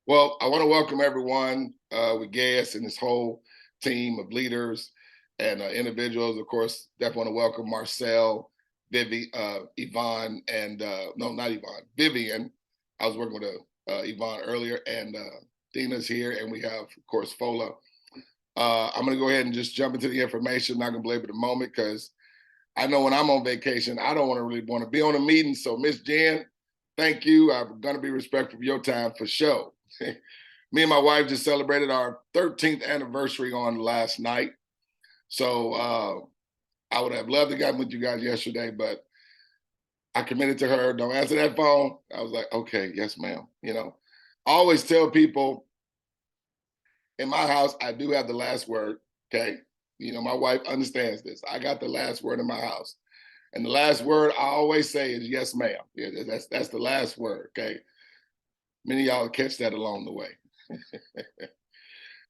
Well, I want to welcome everyone with Gaius and his whole team of leaders and individuals. Of course, definitely want to welcome Marcel, Yvonne, and no, not Yvonne, Vivian. I was working with Yvonne earlier, and Dina's here, and we have, of course, Fola. I'm going to go ahead and just jump into the information. Not going to belabor the moment because I know when I'm on vacation, I don't really want to be on a meeting. So, Miss Jen, thank you. I'm going to be respectful of your time for sure. Me and my wife just celebrated our 13th anniversary on last night. So I would have loved to get with you guys yesterday, but I committed to her, don't answer that phone. I was like, okay, yes, ma'am. I always tell people in my house, I do have the last word. Okay. My wife understands this. I got the last word in my house. And the last word I always say is yes, ma'am. Yeah, that's the last word. Okay. Many of y'all catch that along the way.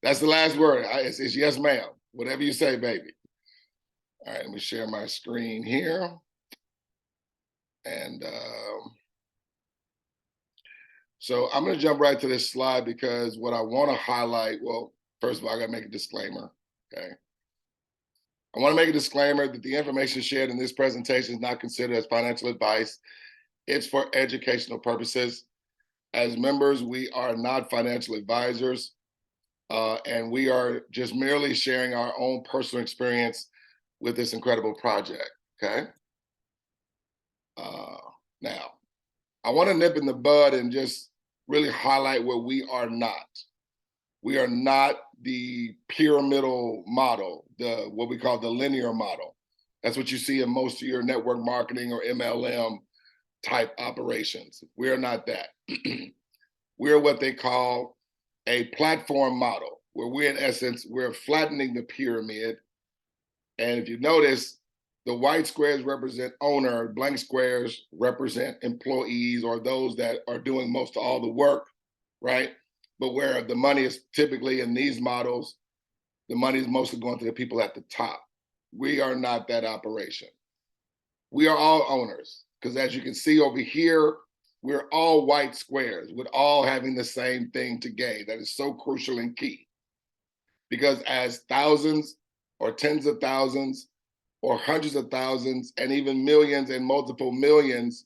That's the last word. It's yes, ma'am. Whatever you say, baby. All right, let me share my screen here. And so I'm going to jump right to this slide because what I want to highlight, well, first of all, I got to make a disclaimer. Okay. I want to make a disclaimer that the information shared in this presentation is not considered as financial advice. It's for educational purposes. As members, we are not financial advisors. And we are just merely sharing our own personal experience with this incredible project, okay? Now, I want to nip in the bud and just really highlight what we are not. We are not the pyramidal model, what we call the linear model. That's what you see in most of your network marketing or MLM type operations. We are not that. We're what they call a platform model, where we're in essence, we're flattening the pyramid. And if you notice, the white squares represent owner, blank squares represent employees or those that are doing most of all the work, right? But where the money is typically in these models, the money is mostly going to the people at the top. We are not that operation. We are all owners, because as you can see over here, we're all white squares with all having the same thing to gain. That is so crucial and key. Because as thousands or tens of thousands or hundreds of thousands and even millions and multiple millions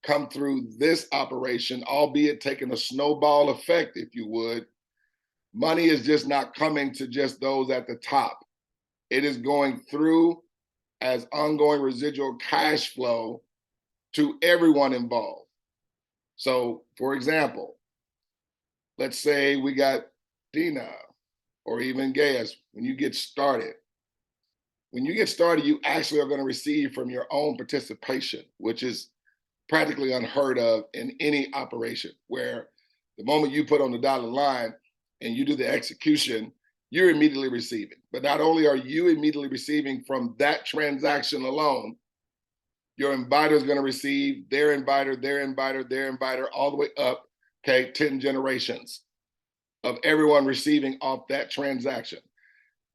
come through this operation, albeit taking a snowball effect, if you would, money is just not coming to just those at the top. It is going through as ongoing residual cash flow to everyone involved. So, for example, let's say we got Dina or even Gaius. When you get started, you actually are going to receive from your own participation, which is practically unheard of in any operation, where the moment you put on the dotted line and you do the execution, you're immediately receiving. But not only are you immediately receiving from that transaction alone, your inviter is going to receive their inviter, their inviter, their inviter, all the way up, okay, 10 generations of everyone receiving off that transaction.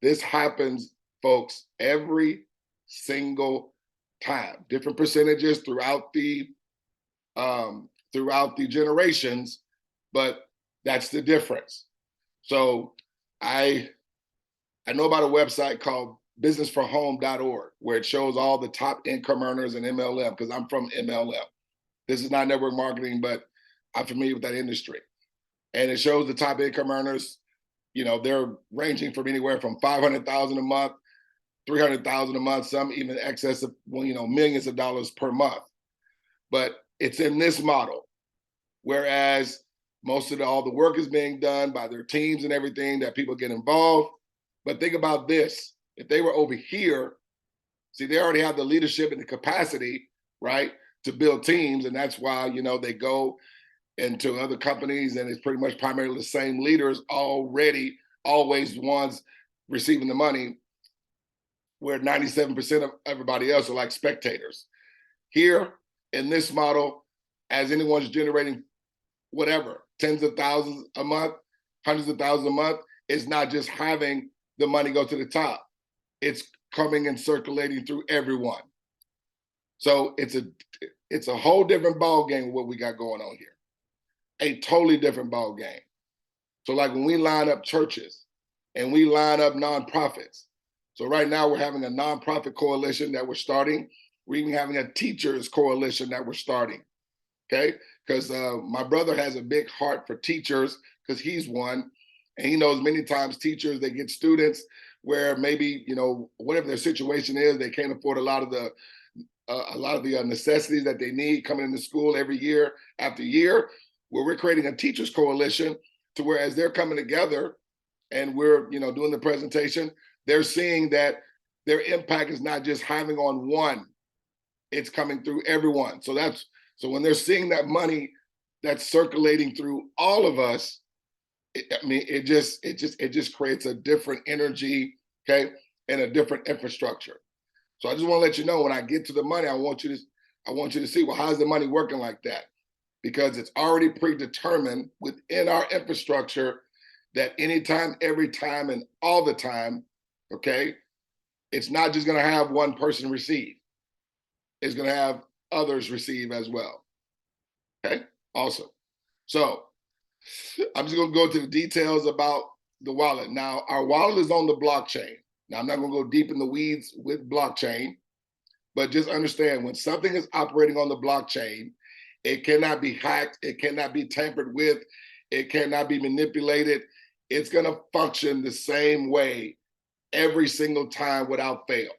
This happens, folks, every single time. Different percentages throughout the generations, but that's the difference. So I know about a website called businessforhome.org, where it shows all the top income earners in MLM, because I'm from MLM. This is not network marketing, but I'm familiar with that industry. And it shows the top income earners, they're ranging from anywhere from $500,000 a month, $300,000 a month, some even excess of, millions of dollars per month. But it's in this model, whereas most of all the work is being done by their teams and everything, that people get involved. But think about this. If they were over here, see, they already have the leadership and the capacity, right, to build teams. And that's why, they go into other companies and it's pretty much primarily the same leaders already, always the ones receiving the money, where 97% of everybody else are like spectators. Here in this model, as anyone's generating whatever, tens of thousands a month, hundreds of thousands a month, it's not just having the money go to the top. It's coming and circulating through everyone. So it's a whole different ball game what we got going on here. A totally different ball game. So like when we line up churches and we line up nonprofits. So right now we're having a nonprofit coalition that we're starting. We're even having a teachers coalition that we're starting, okay? Because my brother has a big heart for teachers because he's one. And he knows many times teachers, they get students where maybe, you know, whatever their situation is, they can't afford a lot of the necessities that they need coming into school every year after year. Where we're creating a teachers coalition to where as they're coming together and we're, you know, doing the presentation, they're seeing that their impact is not just having on one, it's coming through everyone. So when they're seeing that money that's circulating through all of us, it just creates a different energy, okay, and a different infrastructure. So I just want to let you know when I get to the money, I want you to see, well, how's the money working like that? Because it's already predetermined within our infrastructure that anytime, every time, and all the time, okay, it's not just going to have one person receive. It's going to have others receive as well. Okay, awesome. So I'm just going to go to the details about the wallet. Now, our wallet is on the blockchain. Now, I'm not going to go deep in the weeds with blockchain, but just understand when something is operating on the blockchain, it cannot be hacked, it cannot be tampered with, it cannot be manipulated. It's going to function the same way every single time without fail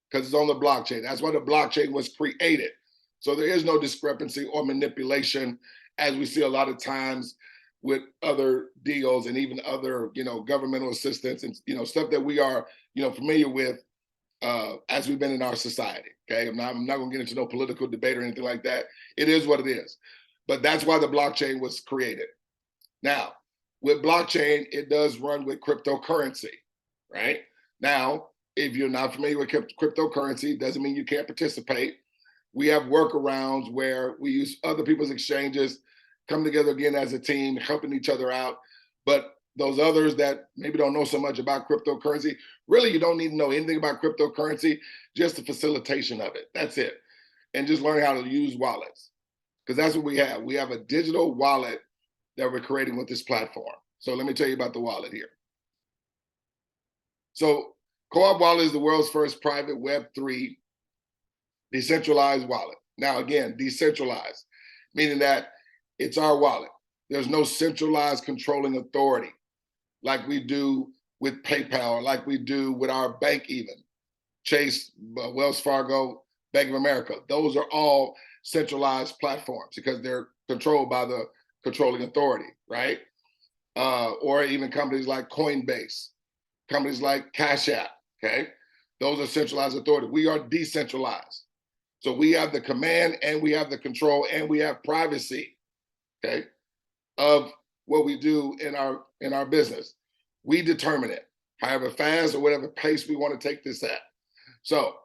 because it's on the blockchain. That's why the blockchain was created. So there is no discrepancy or manipulation as we see a lot of times with other deals and even other, you know, governmental assistance and, you know, stuff that we are, you know, familiar with as we've been in our society. Okay, I'm not going to get into no political debate or anything like that. It is what it is. But that's why the blockchain was created. Now, with blockchain, it does run with cryptocurrency, right? Now, if you're not familiar with cryptocurrency, doesn't mean you can't participate. We have workarounds where we use other people's exchanges, come together again as a team, helping each other out. But those others that maybe don't know so much about cryptocurrency, really you don't need to know anything about cryptocurrency, just the facilitation of it. That's it. And just learn how to use wallets. Because that's what we have. We have a digital wallet that we're creating with this platform. So let me tell you about the wallet here. So Co-op Wallet is the world's first private Web3 decentralized wallet. Now again, decentralized, meaning that it's our wallet. There's no centralized controlling authority like we do with PayPal, like we do with our bank even, Chase, Wells Fargo, Bank of America. Those are all centralized platforms because they're controlled by the controlling authority, right? Or even companies like Coinbase, companies like Cash App, okay? Those are centralized authority. We are decentralized. So we have the command and we have the control and we have privacy, okay, of what we do in our business. We determine it, however fast or whatever pace we want to take this at. So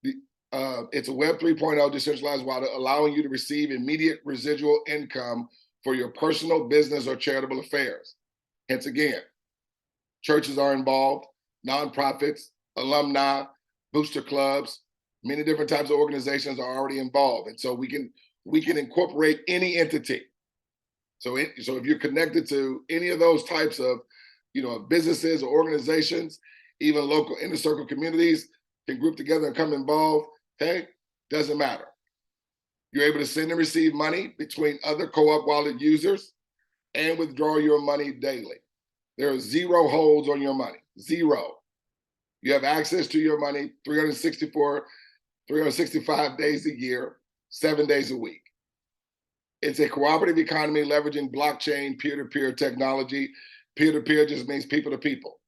it's a Web 3.0 decentralized wallet allowing you to receive immediate residual income for your personal, business, or charitable affairs. Hence again, churches are involved, nonprofits, alumni, booster clubs, many different types of organizations are already involved. And so we can incorporate any entity. So if you're connected to any of those types of, you know, businesses or organizations, even local inner circle communities can group together and come involved, okay? Doesn't matter. You're able to send and receive money between other Co-op Wallet users and withdraw your money daily. There are zero holds on your money, zero. You have access to your money 365 days a year, 7 days a week. It's a cooperative economy leveraging blockchain, peer-to-peer technology. Peer-to-peer just means people to people,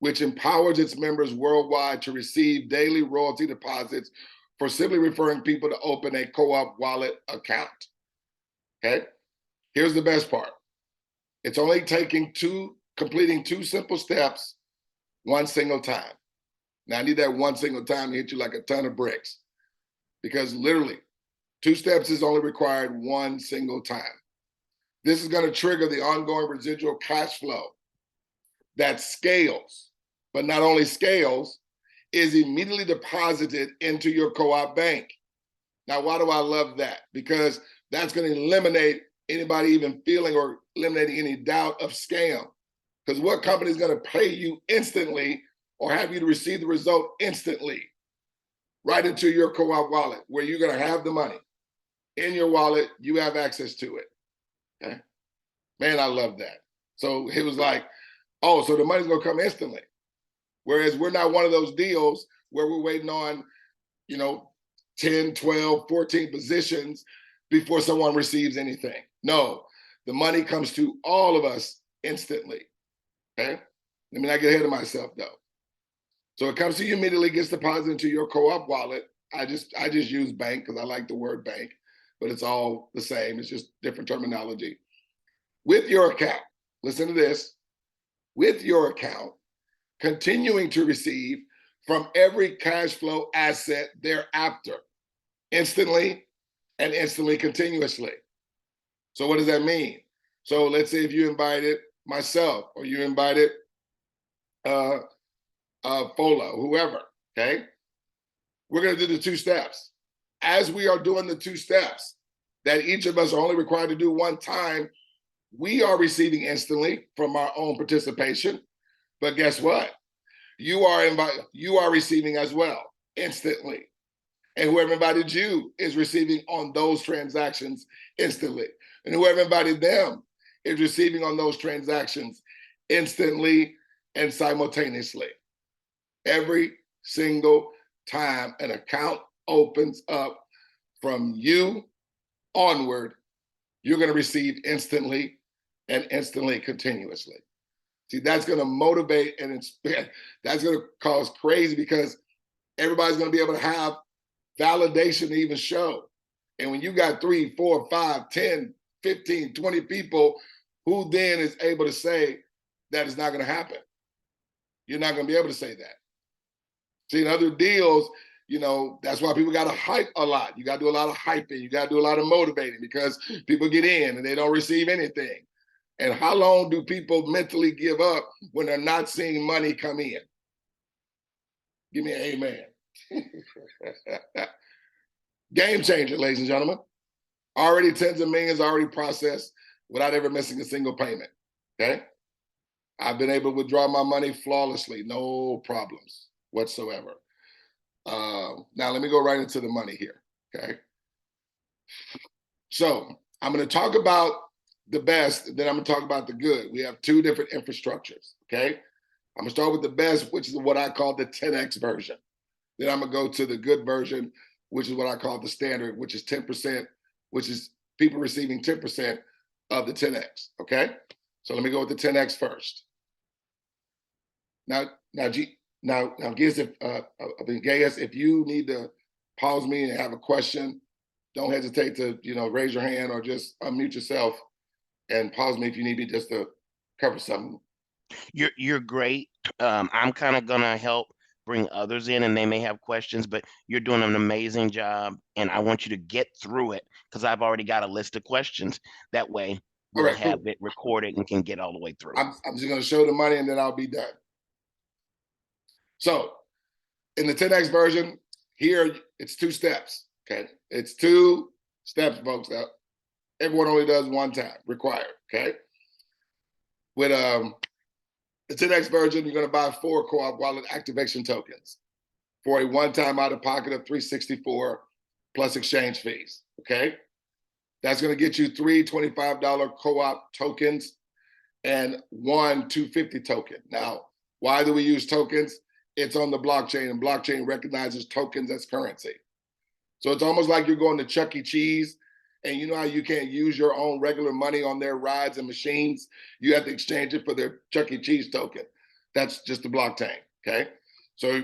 which empowers its members worldwide to receive daily royalty deposits for simply referring people to open a Co-op Wallet account, okay? Here's the best part. It's only completing two simple steps one single time. Now, I need that one single time to hit you like a ton of bricks because literally 2 steps is only required one single time. This is going to trigger the ongoing residual cash flow that scales, but not only scales, is immediately deposited into your Co-op bank. Now, why do I love that? Because that's going to eliminate anybody even feeling or eliminating any doubt of scam. Because what company is going to pay you instantly or have you to receive the result instantly right into your co-op wallet, where you're going to have the money in your wallet, you have access to it. Okay? Man, I love that. So it was like, oh, so the money's going to come instantly. Whereas we're not one of those deals where we're waiting on, 10, 12, 14 positions before someone receives anything. No, the money comes to all of us instantly. Okay? Let me not get ahead of myself though. So it comes to you immediately, gets deposited into your co-op wallet. I just use bank because I like the word bank, but it's all the same. It's just different terminology. With your account, listen to this, with your account, continuing to receive from every cash flow asset thereafter, instantly and instantly continuously. So what does that mean? So let's say if you invited myself or you invited Fola, whoever, okay? We're gonna do the 2 steps. As we are doing the 2 steps that each of us are only required to do one time, we are receiving instantly from our own participation. But guess what? You are receiving as well instantly. And whoever invited you is receiving on those transactions instantly. And whoever invited them is receiving on those transactions instantly and simultaneously. Every single time an account opens up from you onward, you're going to receive instantly and instantly continuously. See, that's going to motivate and inspire. That's going to cause crazy because everybody's going to be able to have validation to even show. And when you got 3, 4, 5, 10, 15, 20 people, who then is able to say that it's not going to happen? You're not going to be able to say that. See, in other deals, that's why people got to hype a lot. You got to do a lot of hyping. You got to do a lot of motivating because people get in and they don't receive anything. And how long do people mentally give up when they're not seeing money come in? Give me an amen. Game changer, ladies and gentlemen. Already tens of millions already processed without ever missing a single payment. Okay? I've been able to withdraw my money flawlessly, no problems whatsoever. Now let me go right into the money here. Okay. So I'm going to talk about the best, then I'm going to talk about the good. We have 2 different infrastructures. Okay. I'm going to start with the best, which is what I call the 10X version. Then I'm going to go to the good version, which is what I call the standard, which is 10%, which is people receiving 10% of the 10X. Okay. So let me go with the 10X first. Now, Gaius, if you need to pause me and have a question, don't hesitate to, raise your hand or just unmute yourself and pause me if you need me just to cover something. You're great. I'm kind of gonna help bring others in, and they may have questions, but you're doing an amazing job, and I want you to get through it because I've already got a list of questions. That way, we'll have it recorded and can get all the way through. I'm just gonna show the money and then I'll be done. So in the 10X version, here it's 2 steps. Okay. It's 2 steps, folks. Everyone only does one time, required. Okay. With the 10X version, you're going to buy 4 co-op wallet activation tokens for a one-time out-of-pocket of $364 plus exchange fees. Okay. That's going to get you 3 $25 co-op tokens and 1 $250 token. Now, why do we use tokens? It's on the blockchain, and blockchain recognizes tokens as currency. So it's almost like you're going to Chuck E. Cheese, and you know how you can't use your own regular money on their rides and machines? You have to exchange it for their Chuck E. Cheese token. That's just the blockchain, okay? So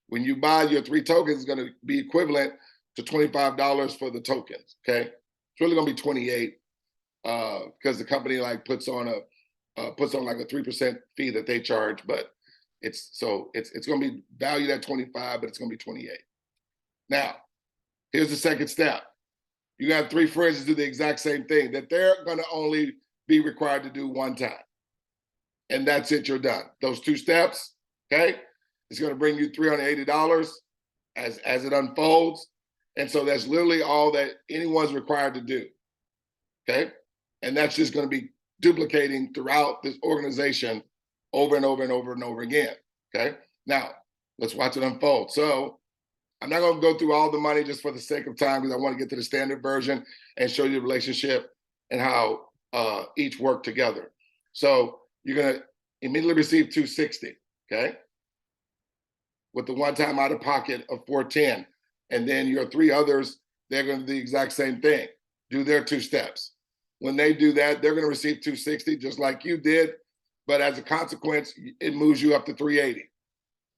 when you buy your 3 tokens, it's going to be equivalent to $25 for the tokens, okay? It's really going to be 28 because the company puts on like a 3% fee that they charge, but it's going to be valued at 25, but it's going to be 28. Now, here's the second step. You got 3 friends to do the exact same thing that they're going to only be required to do one time. And that's it, you're done. Those 2 steps, okay? It's going to bring you $380 as it unfolds. And so that's literally all that anyone's required to do, okay? And that's just going to be duplicating throughout this organization over and over and over and over again. Okay. Now, let's watch it unfold. So I'm not going to go through all the money just for the sake of time, because I want to get to the standard version and show you the relationship and how each work together. So you're going to immediately receive 260, okay? With the one-time out-of-pocket of 410. And then your three others, they're going to do the exact same thing, do their 2 steps. When they do that, they're going to receive 260 just like you did, but as a consequence, it moves you up to 380.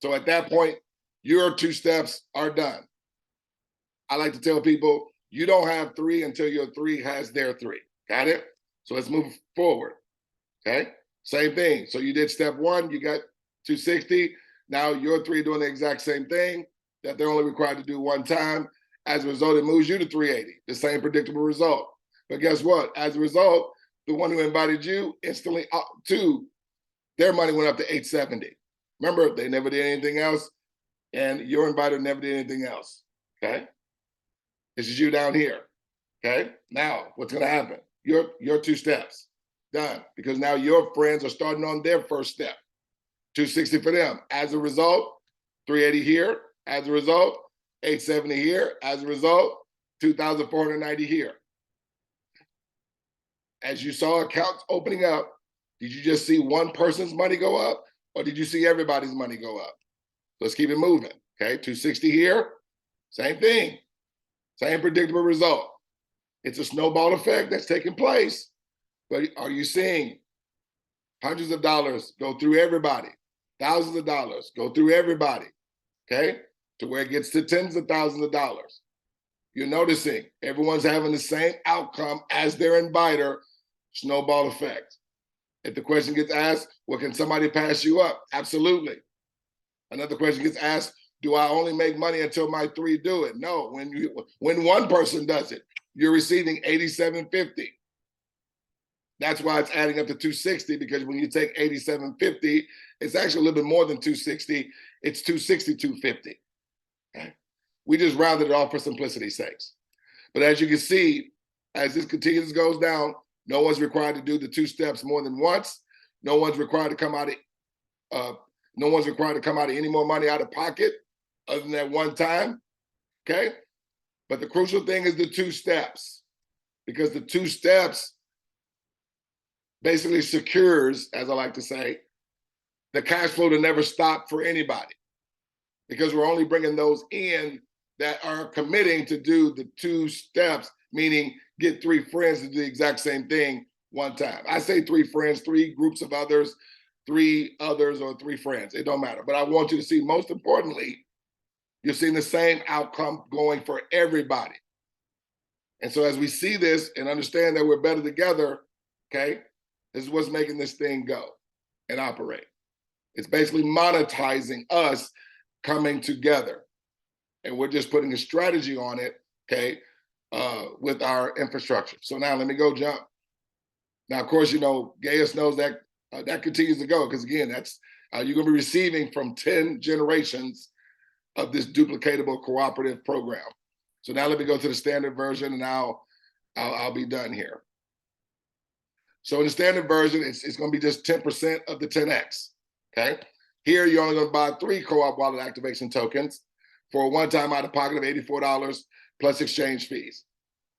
So at that point, your 2 steps are done. I like to tell people, you don't have 3 until your 3 has their 3. Got it? So let's move forward. Okay? Same thing. So you did step 1, you got 260. Now your 3 doing the exact same thing that they're only required to do 1 time. As a result, it moves you to 380, the same predictable result. But guess what? As a result, the one who invited you instantly up to, their money went up to 870. Remember, they never did anything else, and your inviter never did anything else. Okay? This is you down here. Okay? Now, what's going to happen? Your 2 steps done, because now your friends are starting on their first step. 260 for them. As a result, 380 here. As a result, 870 here. As a result, 2,490 here. As you saw accounts opening up, did you just see one person's money go up, or did you see everybody's money go up? Let's keep it moving. Okay, 260 here, same thing, same predictable result. It's a snowball effect that's taking place, but are you seeing hundreds of dollars go through everybody, thousands of dollars go through everybody, okay, to where it gets to tens of thousands of dollars? You're noticing everyone's having the same outcome as their inviter, snowball effect. If the question gets asked, well, can somebody pass you up? Absolutely. Another question gets asked, do I only make money until my 3 do it? No, when one person does it, you're receiving 87.50. That's why it's adding up to 260, because when you take 87.50, it's actually a little bit more than 260. It's 260.250. Okay? We just rounded it off for simplicity's sakes. But as you can see, as this continues goes down, no one's required to do the 2 steps more than once. No one's required to come out of any more money out of pocket other than that 1 time. Okay? But the crucial thing is the 2 steps, because the 2 steps basically secures, as I like to say, the cash flow to never stop for anybody, because we're only bringing those in that are committing to do the 2 steps, meaning get 3 friends to do the exact same thing 1 time. I say 3 friends, 3 groups of others, 3 others, or 3 friends. It don't matter. But I want you to see, most importantly, you're seeing the same outcome going for everybody. And so as we see this and understand that we're better together, okay, this is what's making this thing go and operate. It's basically monetizing us coming together. And we're just putting a strategy on it, okay, with our infrastructure. So now let me go jump. Now, of course, you know, Gaius knows that that continues to go, because again, that's you're going to be receiving from 10 generations of this duplicatable cooperative program. So now let me go to the standard version, and I'll be done here. So in the standard version, it's going to be just 10% of the 10x. Okay. Here you're only going to buy 3 co-op wallet activation tokens for a one-time out-of-pocket of $84 plus exchange fees.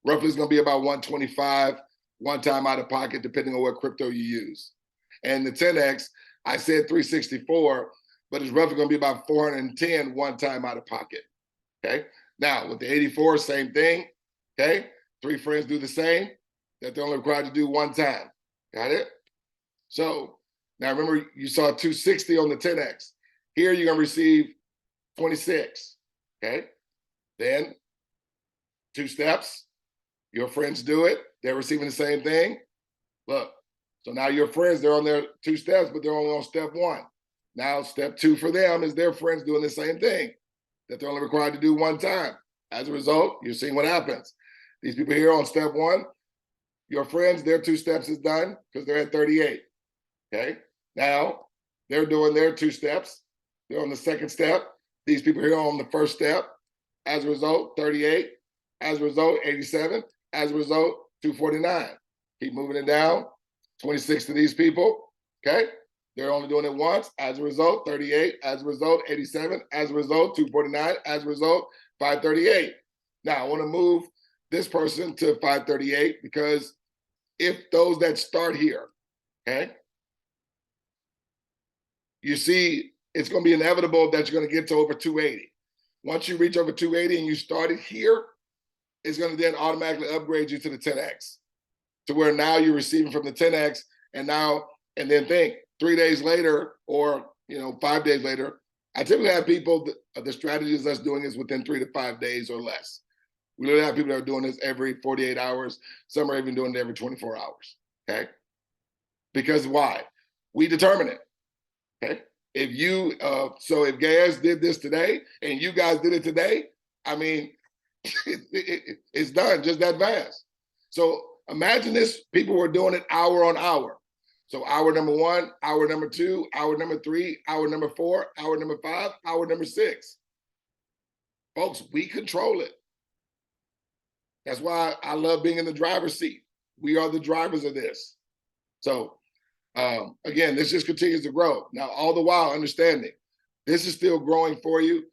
Roughly, it's going to be about $125 one-time out-of-pocket, depending on what crypto you use. And the 10x, I said 364, but it's roughly going to be about 410 one-time out-of-pocket. Okay. Now with the 84, same thing. Okay. 3 friends do the same, that they're only required to do 1 time. Got it? So now remember, you saw 260 on the 10x. Here you're going to receive 26. Okay. Then 2 steps. Your friends do it. They're receiving the same thing. Look. So now your friends, they're on their 2 steps, but they're only on step 1. Now step 2 for them is their friends doing the same thing, that they're only required to do 1 time. As a result, you're seeing what happens. These people here on step 1, your friends, their 2 steps is done because they're at 38. Okay. Now they're doing their 2 steps. They're on the 2nd step. These people here are on the 1st step. As a result, 38. As a result, 87. As a result, 249. Keep moving it down. 26 to these people. Okay. They're only doing it once. As a result, 38. As a result, 87. As a result, 249. As a result, 538. Now I want to move this person to 538 because if those that start here, okay, you see it's going to be inevitable that you're going to get to over 280. Once you reach over 280 and you started here, it's going to then automatically upgrade you to the 10X, to where now you're receiving from the 10X, and then think 3 days later, or 5 days later. I typically have people, the strategies that's doing is within 3 to 5 days or less. We literally have people that are doing this every 48 hours. Some are even doing it every 24 hours, okay? Because why? We determine it, okay? If if Gaius did this today and you guys did it today, I mean, it's done just that fast. So imagine this, people were doing it hour on hour. So hour number 1, hour number 2, hour number 3, hour number 4, hour number 5, hour number 6. Folks, we control it. That's why I love being in the driver's seat. We are the drivers of this. So again, this just continues to grow. Now, all the while understanding this is still growing for you,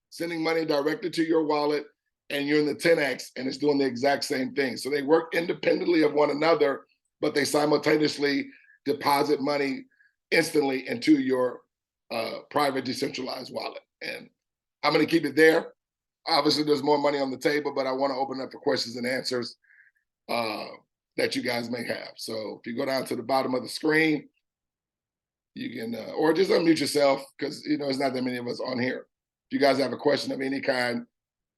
sending money directly to your wallet, and you're in the 10X and it's doing the exact same thing. So they work independently of one another, but they simultaneously deposit money instantly into your private decentralized wallet. And I'm going to keep it there. Obviously, there's more money on the table, but I want to open up for questions and answers that you guys may have. So if you go down to the bottom of the screen, you can, or just unmute yourself, because it's not that many of us on here. If you guys have a question of any kind,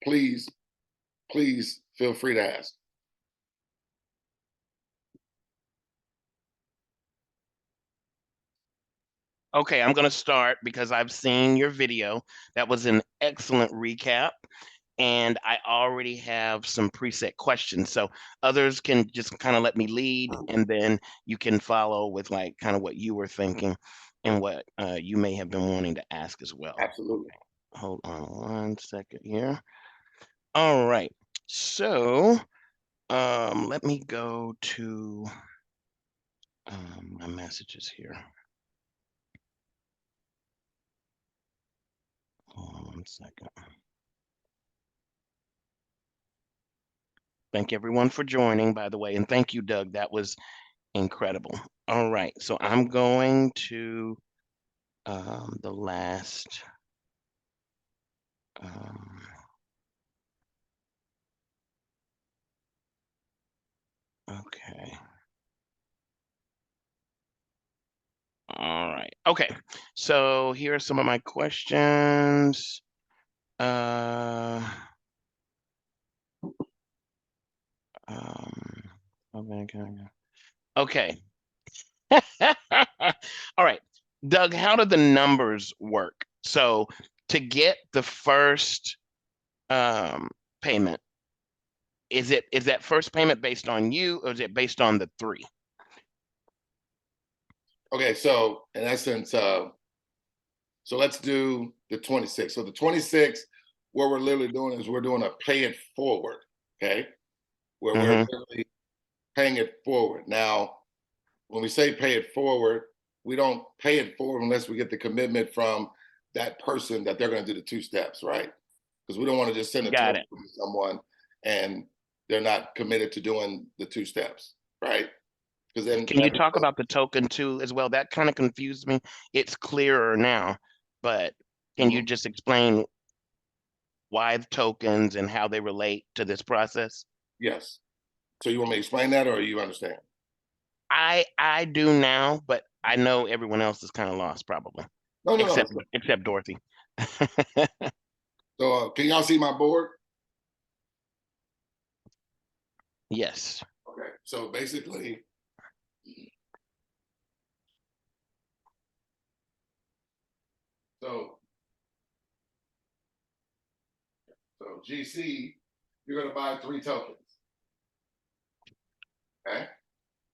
please feel free to ask. Okay, I'm going to start because I've seen your video. That was an excellent recap. And I already have some preset questions. So others can just kind of let me lead, and then you can follow with like kind of what you were thinking and what you may have been wanting to ask as well. Absolutely. Okay, hold on 1 second here. All right. So let me go to my messages here. Hold on 1 second. Thank everyone for joining, by the way, and thank you, Doug. That was incredible. All right, so I'm going to the last. Okay. All right. Okay. So here are some of my questions. Okay. All right. Doug, how do the numbers work? So to get the first payment, is that first payment based on you, or is it based on the 3? Okay, so in essence, so let's do the 26. So the 26, what we're literally doing is we're doing a pay it forward, okay? Where we're literally paying it forward. Now, when we say pay it forward, we don't pay it forward unless we get the commitment from that person that they're going to do the 2 steps, right? Because we don't want to just send it to someone and they're not committed to doing the 2 steps, right? Because then can you talk about the token too as well? That kind of confused me. It's clearer now, but can you just explain why the tokens and how they relate to this process? Yes. So you want me to explain that, or you understand? I do now, but I know everyone else is kind of lost probably. No. Except Dorothy. So can y'all see my board? Yes. Okay. So basically, so GC, you're going to buy 3 tokens. Okay.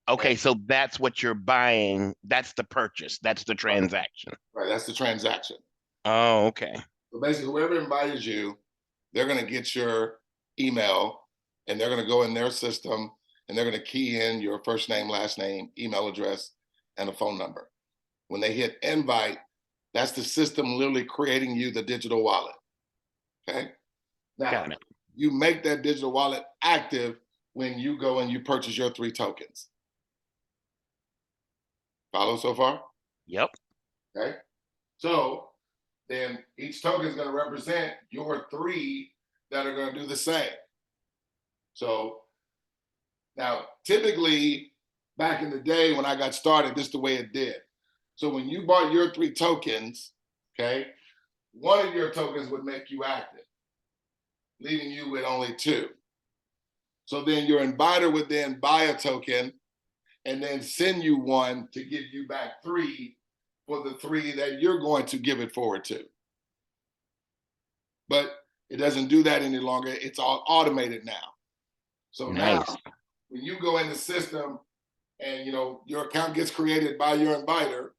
Okay, so that's what you're buying. That's the purchase. That's the transaction. Right. That's the transaction. Oh, okay. So basically, whoever invited you, they're going to get your email and they're going to go in their system and they're going to key in your first name, last name, email address, and a phone number. When they hit invite, that's the system literally creating you the digital wallet. Okay. Now, Got it. you make that digital wallet active when you go and you purchase your 3 tokens. Follow so far? Yep. Okay. So then each token is going to represent your 3 that are going to do the same. So now, typically, back in the day when I got started, this is the way it did. So when you bought your 3 tokens, okay, one of your tokens would make you active, leaving you with only 2. So then your inviter would then buy a token and then send you one to give you back 3 for the 3 that you're going to give it forward to. But it doesn't do that any longer. It's all automated now. So Nice. now, when you go in the system and your account gets created by your inviter,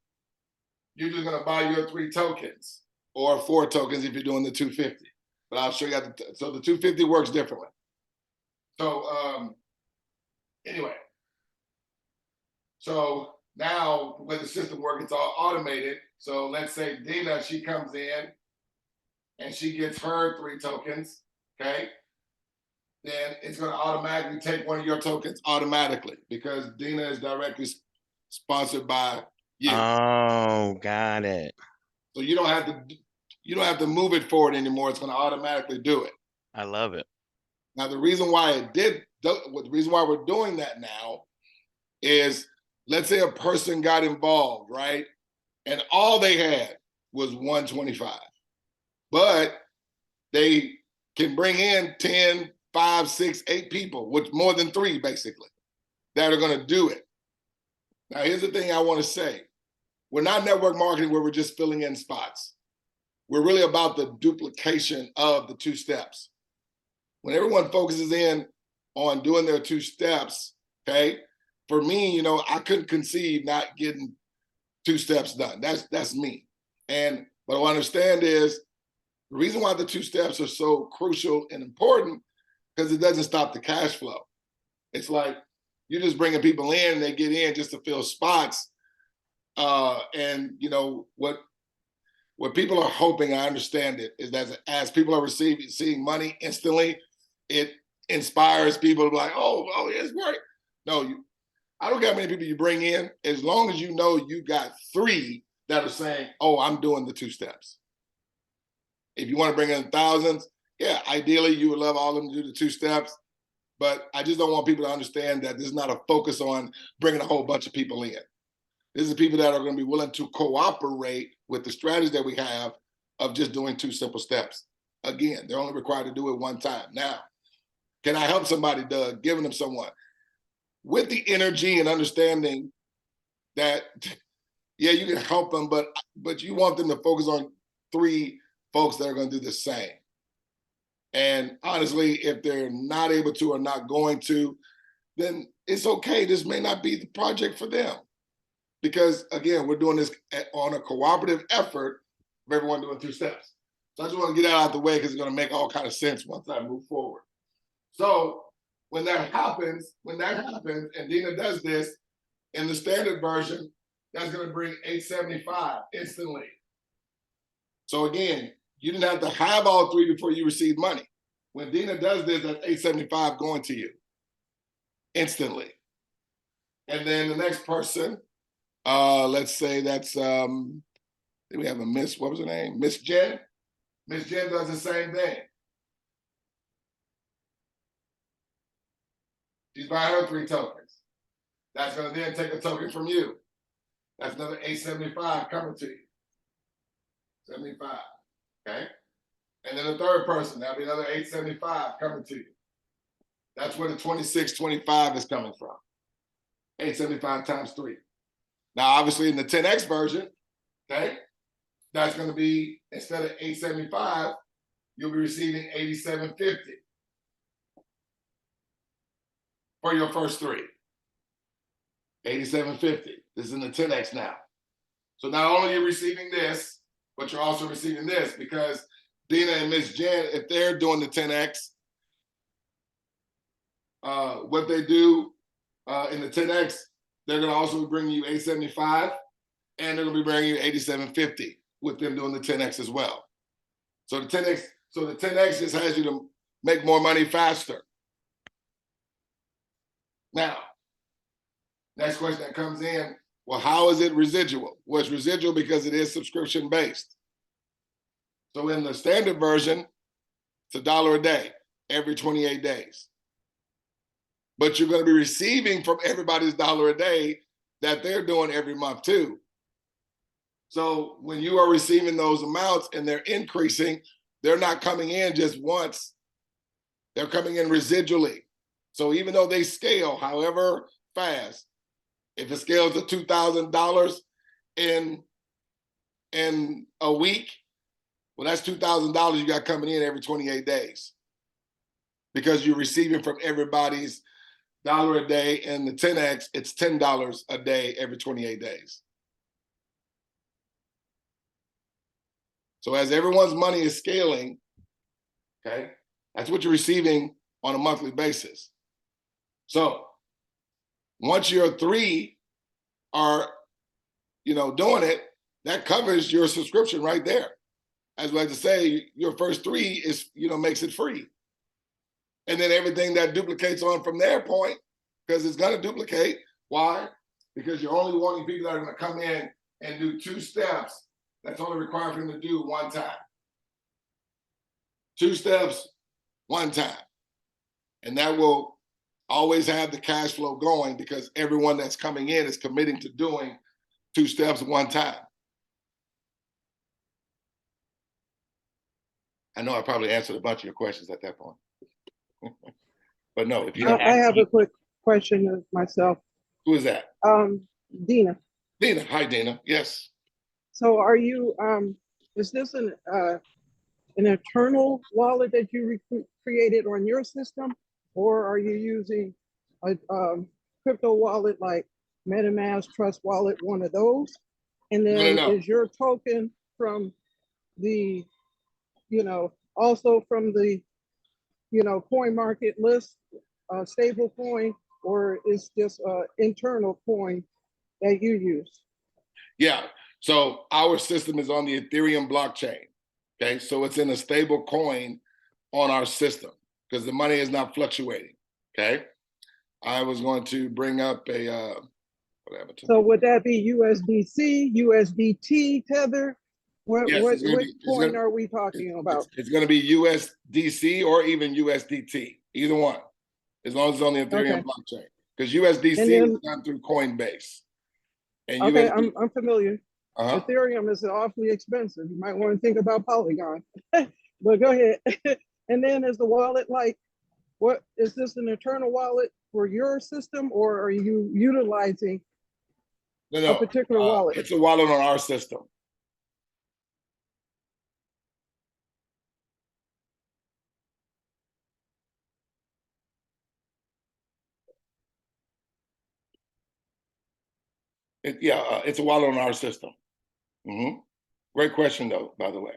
you're just going to buy your 3 tokens or 4 tokens if you're doing the 250. But I'll show you how so the 250 works differently. So anyway, so now the way the system works, it's all automated. So let's say Dina, she comes in and she gets her 3 tokens, okay? Then it's going to automatically take one of your tokens automatically because Dina is directly sponsored by you. Oh, got it. So you don't have to move it forward anymore. It's going to automatically do it. I love it. Now the reason why the reason why we're doing that now is, let's say a person got involved, right? And all they had was 125, but they can bring in 10, 5, 6, 8 people, which more than 3 basically, that are going to do it. Now, here's the thing I want to say. We're not network marketing where we're just filling in spots. We're really about the duplication of the 2 steps. When everyone focuses in on doing their 2 steps, okay, for me, I couldn't conceive not getting 2 steps done. That's me. And what I understand is the reason why the 2 steps are so crucial and important, because it doesn't stop the cash flow. It's like you're just bringing people in and they get in just to fill spots. And what people are hoping, I understand it, is that as people are seeing money instantly, it inspires people to be like, oh, it's work. No, I don't care how many people you bring in, as long as you know you got 3 that are saying, oh, I'm doing the 2 steps. If you want to bring in thousands, yeah, ideally you would love all of them to do the 2 steps, but I just don't want people to understand that this is not a focus on bringing a whole bunch of people in. This is people that are going to be willing to cooperate with the strategy that we have of just doing 2 simple steps. Again, they're only required to do it 1 time. Now, can I help somebody, Doug? Giving them someone with the energy and understanding that, yeah, you can help them, but you want them to focus on 3 folks that are going to do the same. And honestly, if they're not able to or not going to, then it's okay. This may not be the project for them. Because again, we're doing this on a cooperative effort of everyone doing 2 steps. So I just want to get that out of the way because it's going to make all kind of sense once I move forward. So when that happens, and Dina does this in the standard version, that's going to bring 875 instantly. So again, you didn't have to have all 3 before you receive money. When Dina does this, that's 875 going to you instantly. And then the next person, let's say that's, we have a Miss, what was her name? Miss Jen. Miss Jen does the same thing. She's buying her 3 tokens. That's going to then take a token from you. That's another 875 coming to you. 75, okay? And then the third person, that'll be another 875 coming to you. That's where the 2625 is coming from. 875 times 3. Now, obviously in the 10X version, okay, that's going to be, instead of 875, you'll be receiving 8750 for your first 3. 8750. This is in the 10X now. So not only are you receiving this, but you're also receiving this, because Dina and Miss Jen, if they're doing the 10X, what they do In the 10X, they're going to also bring you 875, and they're going to be bringing you 8750 with them doing the 10X as well. So the 10X just has you to make more money faster. Now, next question that comes in, well, how is it residual? Well, it's residual because it is subscription based. So in the standard version, it's $1 a day every 28 days. But you're going to be receiving from everybody's $1 a day that they're doing every month too. So when you are receiving those amounts and they're increasing, they're not coming in just once. They're coming in residually. So even though they scale however fast, if it scales to $2,000 in a week, well, that's $2,000 you got coming in every 28 days because you're receiving from everybody's $1 a day. And the 10X, it's $10 a day every 28 days. So as everyone's money is scaling, okay, that's what you're receiving on a monthly basis. So once your 3 are, doing it, that covers your subscription right there. As we like to say, your first 3 is, makes it free. And then everything that duplicates on from their point, because it's going to duplicate. Why? Because you're only wanting people that are going to come in and do 2 steps. That's only required for them to do 1 time. 2 steps, 1 time. And that will always have the cash flow going because everyone that's coming in is committing to doing 2 steps 1 time. I know I probably answered a bunch of your questions at that point. But no, if you have, I have a quick question of myself. Who is that? Dina. Dina. Hi, Dina. Yes. So are you, is this an internal wallet that you created on your system, or are you using a crypto wallet like MetaMask, Trust Wallet, one of those? And then No. is your token from the, also from the, coin market list, stable coin, or is just an internal coin that you use? Yeah. So our system is on the Ethereum blockchain. Okay. So it's in a stable coin on our system because the money is not fluctuating. Okay. I was going to bring up a, so would that be USDC, USDT, Tether? What coin are we talking about? It's going to be USDC or even USDT, either one, as long as it's on the Ethereum blockchain. Because USDC is done through Coinbase. And okay, I'm familiar. Ethereum is awfully expensive. You might want to think about Polygon. But go ahead. And then is the wallet what is this an internal wallet for your system, or are you utilizing a particular wallet? It's a wallet on our system. It's a wallet on our system. Great question, though, by the way.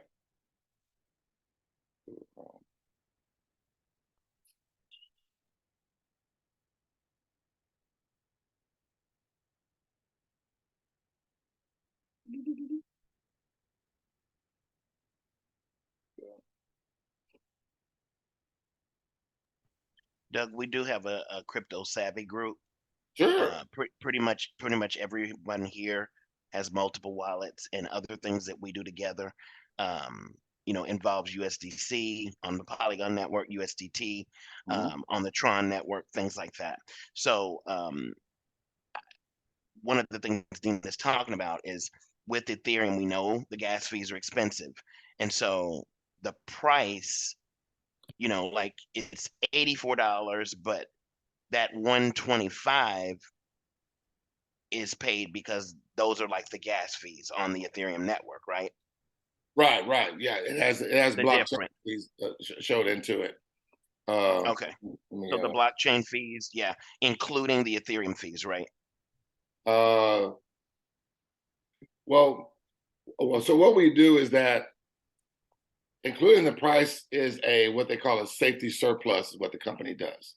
Doug, we do have a crypto savvy group. Sure. Pretty much everyone here has multiple wallets, and other things that we do together involves USDC on the Polygon network, USDT on the Tron network, things like that. So one of the things Dean is talking about is with Ethereum, we know the gas fees are expensive, and so the price, like it's $84, but that 125 is paid because those are like the gas fees on the Ethereum network, right? Right. Yeah, it has blockchain fees showed into it. Okay. So the blockchain fees, including the Ethereum fees, right? Well, so what we do is that including the price is what they call a safety surplus is what the company does.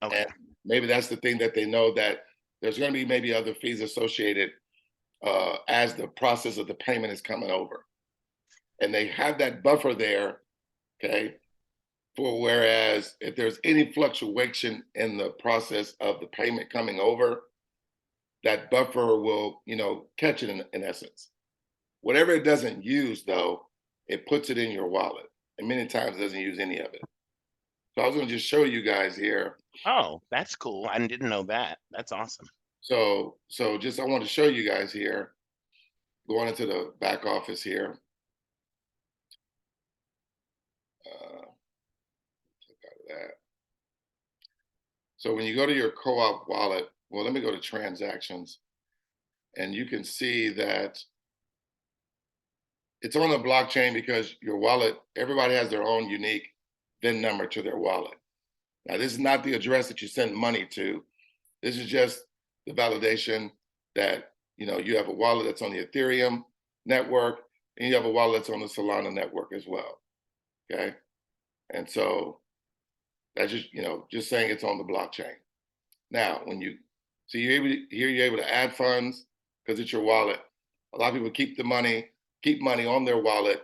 Okay. And maybe that's the thing that they know, that there's going to be maybe other fees associated as the process of the payment is coming over. And they have that buffer there, okay? For whereas if there's any fluctuation in the process of the payment coming over, that buffer will, you know, catch it in essence. Whatever it doesn't use, though, it puts it in your wallet. And many times it doesn't use any of it. So I was going to just show you guys here. Oh, that's cool. I didn't know that. That's awesome. So just I want to show you guys here, going into the back office here. Click out of that. So when you go to your co-op wallet, well, let me go to transactions, and you can see that it's on the blockchain because your wallet, everybody has their own unique VIN number to their wallet. Now, this is not the address that you send money to. This is just the validation that, you know, you have a wallet that's on the Ethereum network, and you have a wallet that's on the Solana network as well, okay? And so that's just, you know, just saying it's on the blockchain. Now, when you see, you're able to add funds because it's your wallet. A lot of people keep money on their wallet,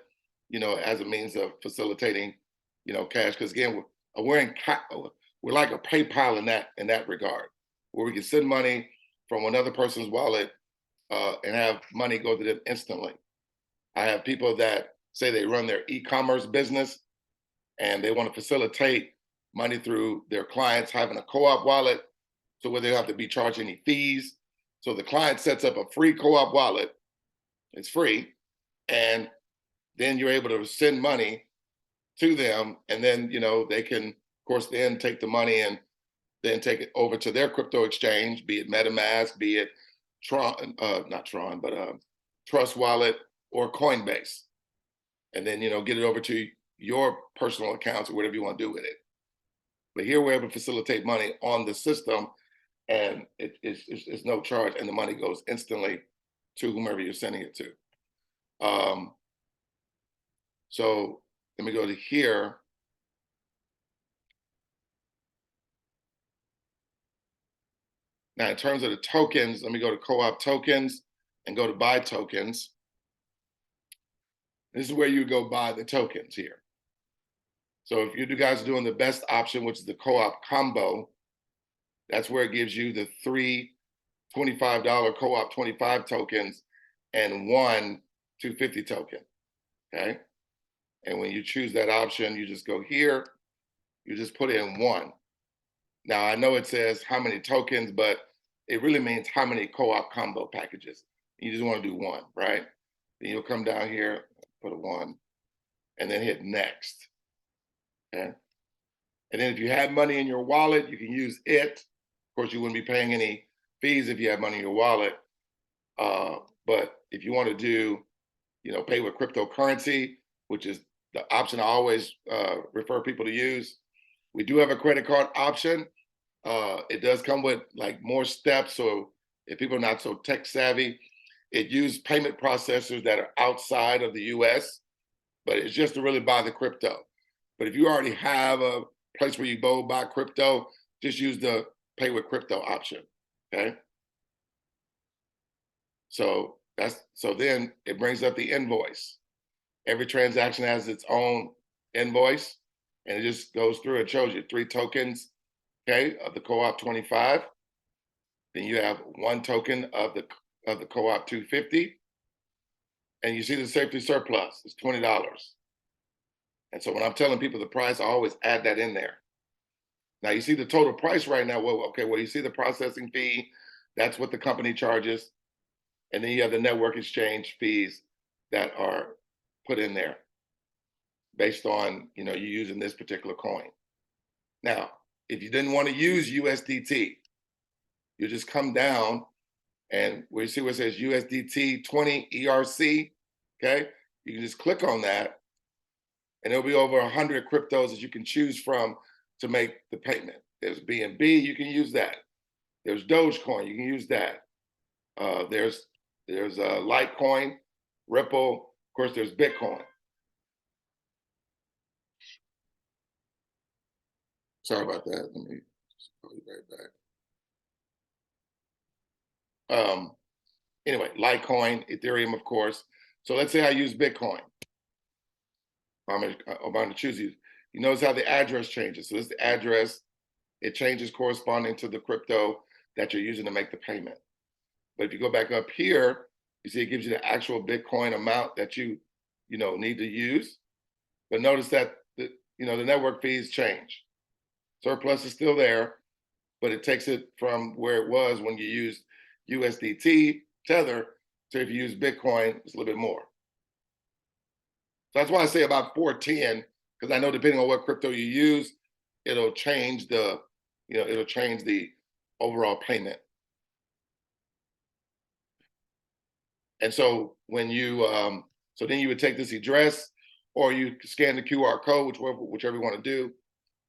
you know, as a means of facilitating, you know, cash. Because again, we're like a PayPal in that regard, where we can send money from another person's wallet and have money go to them instantly. I have people that say they run their e-commerce business and they want to facilitate money through their clients having a co-op wallet, so where they don't have to be charged any fees. So the client sets up a free co-op wallet. It's free. And then you're able to send money to them. And then, you know, they can, of course, then take the money and then take it over to their crypto exchange, be it MetaMask, be it Trust Wallet or Coinbase. And then, you know, get it over to your personal accounts or whatever you want to do with it. But here we're able to facilitate money on the system, and it's no charge, and the money goes instantly to whomever you're sending it to. So let me go to here. Now, in terms of the tokens, let me go to co-op tokens and go to buy tokens. This is where you go buy the tokens here. So if you guys are doing the best option, which is the co-op combo, that's where it gives you the 3 $25 co-op 25 tokens and 1 250 token, okay? And when you choose that option, you just go here, you just put in 1. Now, I know it says how many tokens, but it really means how many co-op combo packages. You just want to do 1, right? Then you'll come down here, put a 1, and then hit next, okay? And then if you have money in your wallet, you can use it. Of course, you wouldn't be paying any fees if you have money in your wallet. But if you want to do, you know, pay with cryptocurrency, which is the option I always refer people to use. We do have a credit card option. It does come with like more steps. So if people are not so tech savvy, it uses payment processors that are outside of the US, but it's just to really buy the crypto. But if you already have a place where you go buy crypto, just use the pay with crypto option, okay? So then it brings up the invoice. Every transaction has its own invoice, and it just goes through. It shows you 3 tokens, okay, of the co-op 25. Then you have 1 token of the co-op 250, and you see the safety surplus is $20. And so when I'm telling people the price, I always add that in there. Now you see the total price right now. Well, okay, well, you see the processing fee. That's what the company charges. And then you have the network exchange fees that are put in there based on, you know, you using this particular coin. Now, if you didn't want to use USDT, you just come down and where you see where it says USDT 20 ERC, okay? You can just click on that and there'll be over 100 cryptos that you can choose from to make the payment. There's BNB, you can use that. There's Dogecoin, you can use that. There's Litecoin, Ripple, of course, there's Bitcoin. Sorry about that. Let me I'll be right back. Anyway, Litecoin, Ethereum, of course. So let's say I use Bitcoin. I'm going to choose you. You notice how the address changes. So this is the address. It changes corresponding to the crypto that you're using to make the payment. But if you go back up here, you see it gives you the actual Bitcoin amount that you need to use. But notice that the network fees change. Surplus is still there, but it takes it from where it was when you used USDT, Tether, to if you use Bitcoin, it's a little bit more. So that's why I say about 410, because I know depending on what crypto you use, it'll change the overall payment. And so when you, so then you would take this address, or you scan the QR code, whichever you want to do,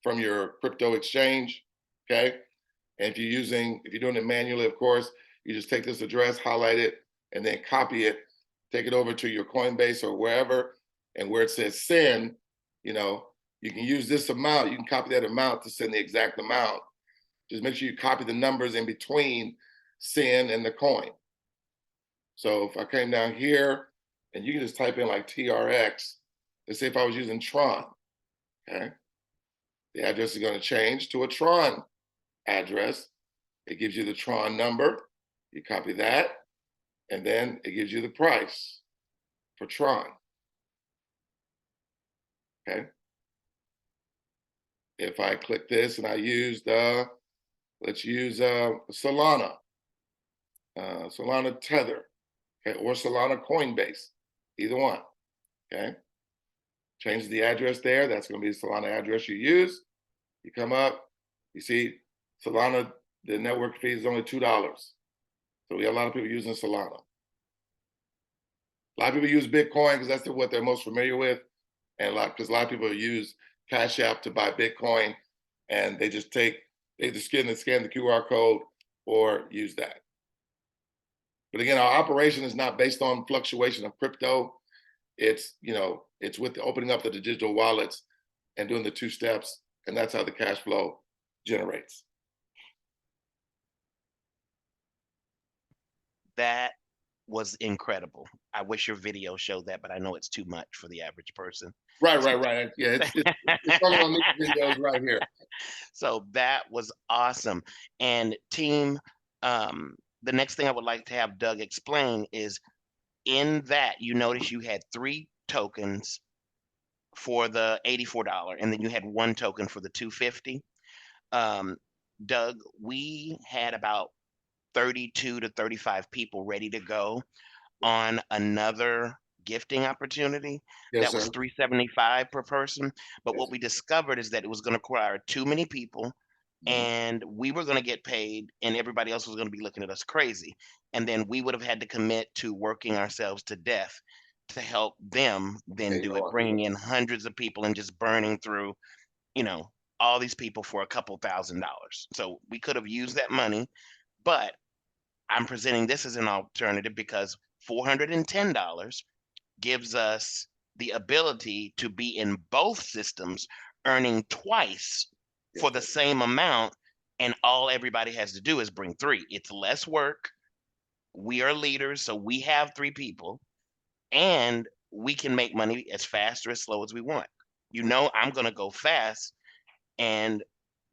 from your crypto exchange, okay? And if you're doing it manually, of course, you just take this address, highlight it, and then copy it, take it over to your Coinbase or wherever, and where it says send, you can use this amount, you can copy that amount to send the exact amount. Just make sure you copy the numbers in between send and the coin. So if I came down here, and you can just type in like TRX, let's say if I was using Tron, okay? The address is going to change to a Tron address. It gives you the Tron number. You copy that, and then it gives you the price for Tron. Okay. If I click this and I used, let's use Solana, Solana Tether, okay, or Solana Coinbase, either one. Okay. Change the address there. That's going to be the Solana address you use. You come up, you see Solana, the network fee is only $2. So we have a lot of people using Solana. A lot of people use Bitcoin because that's what they're most familiar with. And because a lot of people use Cash App to buy Bitcoin, and they just scan the QR code or use that. But again, our operation is not based on fluctuation of crypto. It's with the opening up of the digital wallets and doing the 2 steps, and that's how the cash flow generates. That was incredible. I wish your video showed that, but I know it's too much for the average person. Right. Yeah, it's on these videos right here. So that was awesome. And team, the next thing I would like to have Doug explain is, in that you notice you had 3 tokens for the $84, and then you had 1 token for the $250. Doug, we had about 32 to 35 people ready to go on another gifting opportunity. Yes, that was sir. $375 per person. But Yes. what we discovered is that it was going to require too many people, and we were going to get paid, and everybody else was going to be looking at us crazy. And then we would have had to commit to working ourselves to death to help them then do it, bringing in hundreds of people and just burning through, all these people for a couple $1,000. So we could have used that money, but I'm presenting this as an alternative because $410 gives us the ability to be in both systems, earning twice for the same amount, and all everybody has to do is bring 3. It's less work. We are leaders, so we have 3 people, and we can make money as fast or as slow as we want. I'm going to go fast, and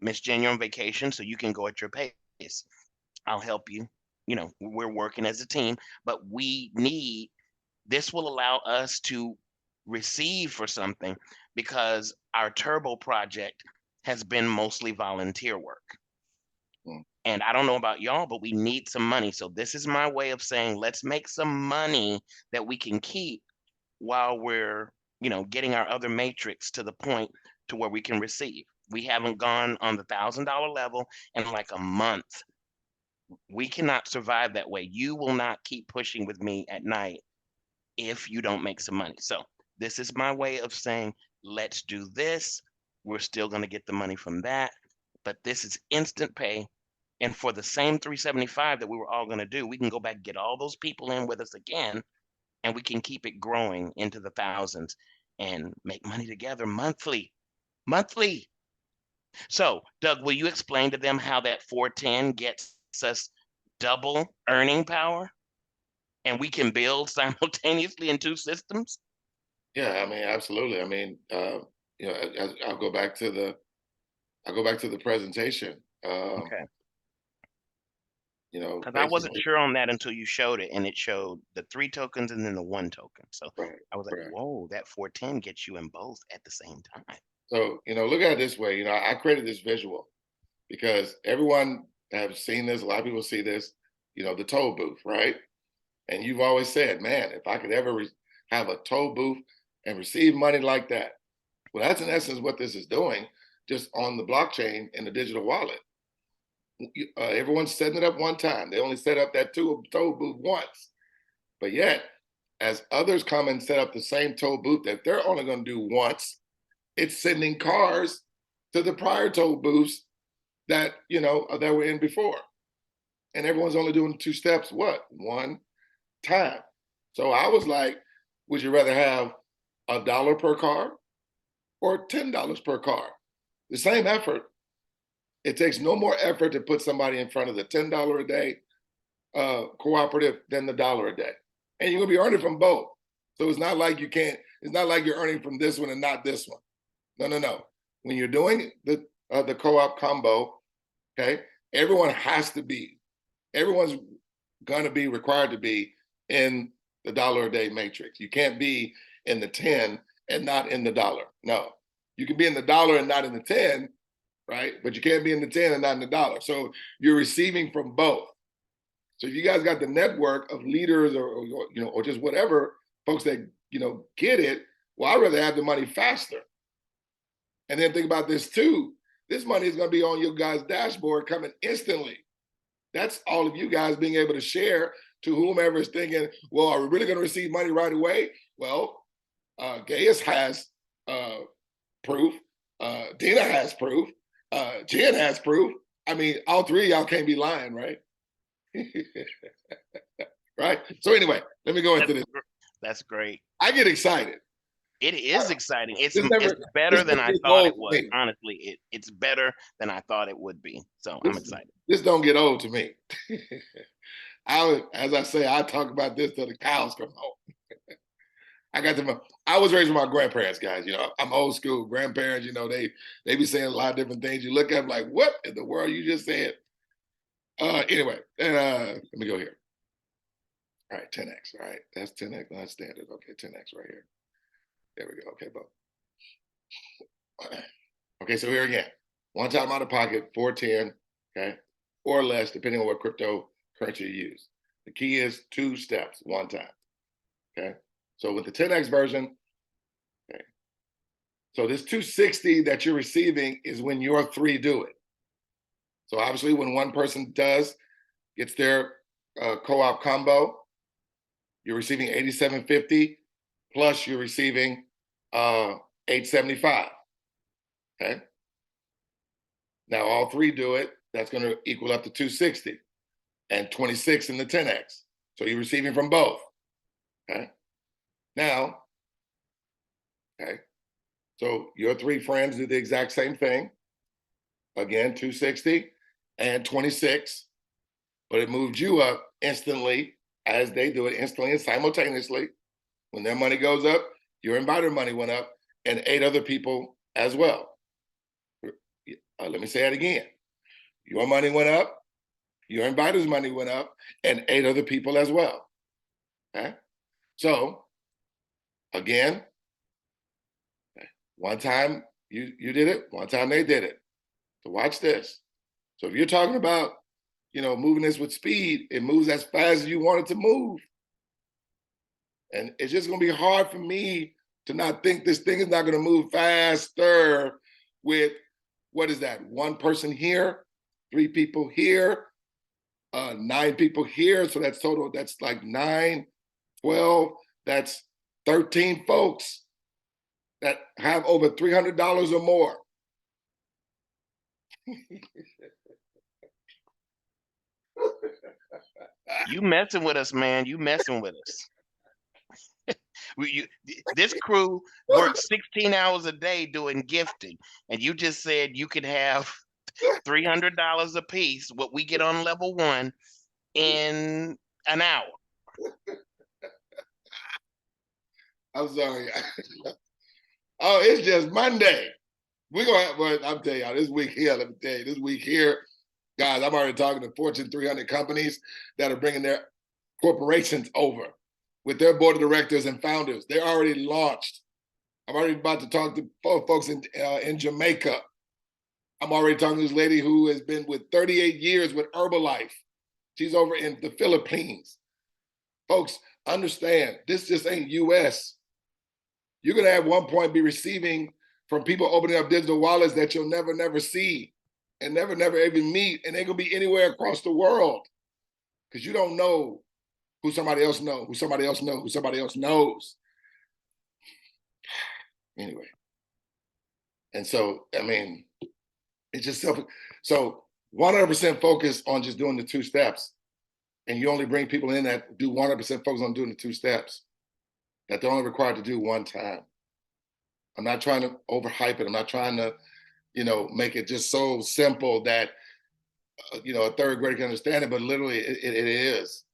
Miss Jen, you're on vacation, so you can go at your pace. I'll help you. We're working as a team, but this will allow us to receive for something, because our turbo project has been mostly volunteer work. And I don't know about y'all, but we need some money. So this is my way of saying, let's make some money that we can keep while we're, getting our other matrix to the point to where we can receive. We haven't gone on the $1,000 level in like a month. We cannot survive that way. You will not keep pushing with me at night if you don't make some money. So this is my way of saying, let's do this. We're still going to get the money from that, but this is instant pay. And for the same $375 that we were all going to do, we can go back and get all those people in with us again, and we can keep it growing into the thousands and make money together monthly. So, Doug, will you explain to them how that 410 gets us double earning power and we can build simultaneously in two systems? Yeah, I mean, absolutely. I mean, you know, I'll go back to the presentation. Okay. You know, Because I wasn't basically, sure on that until you showed it, and it showed the 3 tokens and then the 1 token. So right, I was like, right. whoa, that 410 gets you in both at the same time. So, you know, look at it this way. You know, I created this visual because everyone has seen this. A lot of people see this. You know, the toll booth, right? And you've always said, man, if I could ever have a toll booth and receive money like that. Well, that's in essence what this is doing, just on the blockchain in the digital wallet. Everyone's setting it up one time. They only set up that toll booth once. But yet, as others come and set up the same toll booth that they're only going to do once, it's sending cars to the prior toll booths that, you know, that were in before. And everyone's only doing 2 steps, what? One time. So I was like, would you rather have $1 per car or $10 per car? The same effort. It takes no more effort to put somebody in front of the $10 a day cooperative than the $1 a day. And you're gonna be earning from both. So it's not like it's not like you're earning from this one and not this one. No, no, no. When you're doing the co-op combo, okay, everyone's gonna be required to be in the $1 a day matrix. You can't be in the 10 and not in the $1. No. You can be in the $1 and not in the 10, right? But you can't be in the 10 and not in the $1. So you're receiving from both. So if you guys got the network of leaders or you know, or just whatever folks that, you know, get it, well, I'd rather have the money faster. And then think about this too. This money is going to be on your guys' dashboard coming instantly. That's all of you guys being able to share to whomever is thinking, well, are we really going to receive money right away? Well, Gaius has proof. Dina has proof. Jen has proof. I mean, all 3 of y'all can't be lying, right? Right. So anyway, let me go into this. That's great. I get excited. It is exciting. It's this better than never I gets thought it old to was. me. Honestly, it's better than I thought it would be. So I'm excited. This don't get old to me. As I say, I talk about this till the cows come home. I was raised with my grandparents, guys. You know, I'm old school. Grandparents, you know, they be saying a lot of different things. You look at them like, what in the world you just said? Anyway, let me go here. All right, 10x. All right, that's 10x. That's standard. Okay, 10x right here. There we go. Okay, boom. Okay, so here again, one time out of pocket, 410, okay, or less, depending on what cryptocurrency you use. The key is 2 steps, one time. Okay, so with the 10x version, okay, so this 260 that you're receiving is when your 3 do it. So obviously, when one person gets their co-op combo, you're receiving 8750 plus you're receiving 875. Okay. Now all 3 do it. That's going to equal up to 260 and 26 in the 10x. So you're receiving from both. Okay. Now, okay. So your 3 friends do the exact same thing. Again, 260 and 26, but it moved you up instantly as they do it instantly and simultaneously. When their money goes up, your invited money went up and 8 other people as well. Let me say that again. Your money went up, your inviter's money went up, and 8 other people as well. Okay? So, again, one time you did it, one time they did it. So watch this. So if you're talking about, you know, moving this with speed, it moves as fast as you want it to move. And it's just going to be hard for me to not think this thing is not going to move faster with, what is that? 1 person here, 3 people here, 9 people here. So that's total, that's like 9, 12, that's 13 folks that have over $300 or more. You messing with us, man. You messing with us. This crew works 16 hours a day doing gifting, and you just said you could have $300 a piece, what we get on level 1, in an hour. I'm sorry. Oh, it's just Monday. We're gonna have, well, I'm telling y'all, this week here, let me tell you, this week here, guys, I'm already talking to Fortune 300 companies that are bringing their corporations over with their board of directors and founders. They're already launched. I'm already about to talk to folks in Jamaica. I'm already talking to this lady who has been with 38 years with Herbalife. She's over in the Philippines. Folks, understand, this just ain't US. You're gonna at one point be receiving from people opening up digital wallets that you'll never see and never even meet, and they're gonna be anywhere across the world because you don't know who somebody else knows, who somebody else knows, who somebody else knows. Anyway, and so, I mean, it's just so 100% focus on just doing the 2 steps, and you only bring people in that do 100% focus on doing the 2 steps that they're only required to do 1 time. I'm not trying to overhype it. I'm not trying to, make it just so simple that, a 3rd grader can understand it, but literally it is.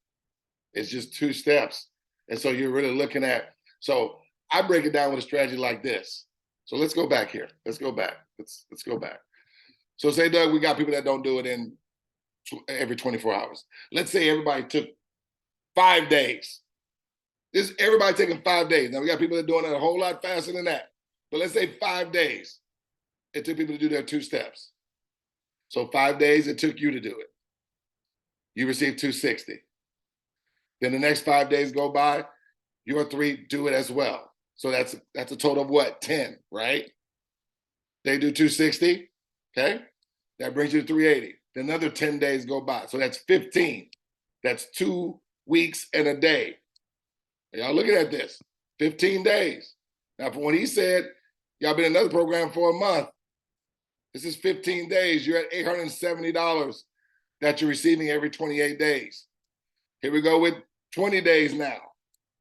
It's just 2 steps. And so you're really looking at, so I break it down with a strategy like this. So let's go back here. Let's go back. Let's go back. So say, Doug, we got people that don't do it in every 24 hours. Let's say everybody took 5 days. Everybody taking 5 days. Now we got people that are doing it a whole lot faster than that. But let's say 5 days. It took people to do their 2 steps. So 5 days it took you to do it. You received 260. Then the next 5 days go by, your 3 do it as well. So that's a total of what? 10, right? They do 260, okay? That brings you to 380. Then another 10 days go by. So that's 15. That's 2 weeks and a day. Y'all looking at this, 15 days. Now, from what he said, y'all been in another program for a month. This is 15 days. You're at $870 that you're receiving every 28 days. Here we go with 20 days now.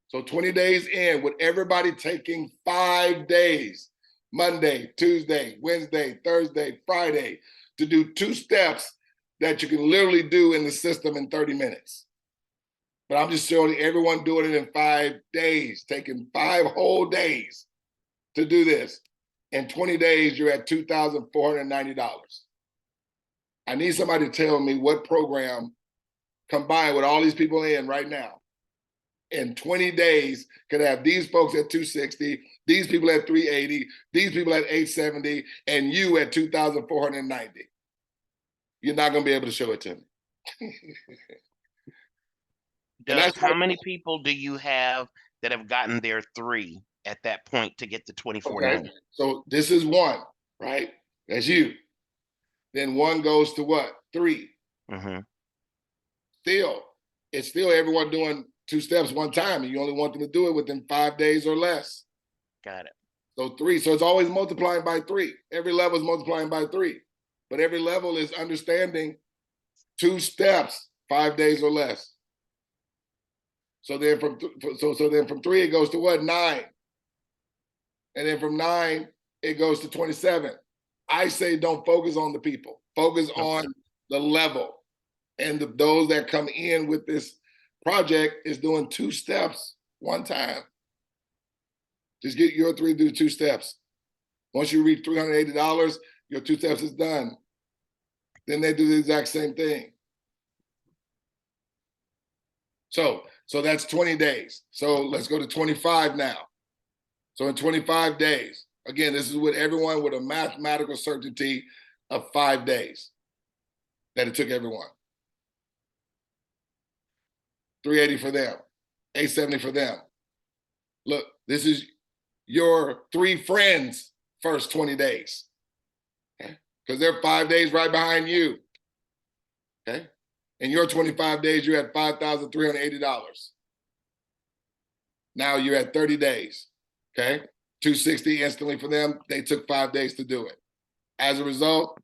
So 20 days in with everybody taking 5 days, Monday, Tuesday, Wednesday, Thursday, Friday, to do 2 steps that you can literally do in the system in 30 minutes. But I'm just showing everyone doing it in 5 days, taking 5 whole days to do this. In 20 days, you're at $2,490. I need somebody to tell me what program combined with all these people in right now in 20 days could have these folks at 260, these people at 380, these people at 870, and you at 2,490. You're not going to be able to show it to me. Doug, how many people do you have that have gotten their 3 at that point to get the 2,490? Okay. So this is 1, right? That's you. Then 1 goes to what? 3. Mm-hmm. It's still everyone doing 2 steps 1 time, and you only want them to do it within 5 days or less. Got it. So 3. So it's always multiplying by 3. Every level is multiplying by 3. But every level is understanding 2 steps, 5 days or less. So then from 3 it goes to what? 9. And then from 9 it goes to 27. I say don't focus on the people. Focus on the level. And those that come in with this project is doing 2 steps 1 time. Just get your 3 to do 2 steps. Once you reach $380, your 2 steps is done. Then they do the exact same thing. So that's 20 days. So let's go to 25 now. So in 25 days, again, this is with everyone with a mathematical certainty of 5 days that it took everyone. 380 for them, 870 for them. Look, this is your 3 friends' first 20 days. Okay? Because they're 5 days right behind you. Okay? In your 25 days, you're at $5,380. Now you're at 30 days. Okay? 260 instantly for them. They took 5 days to do it. As a result,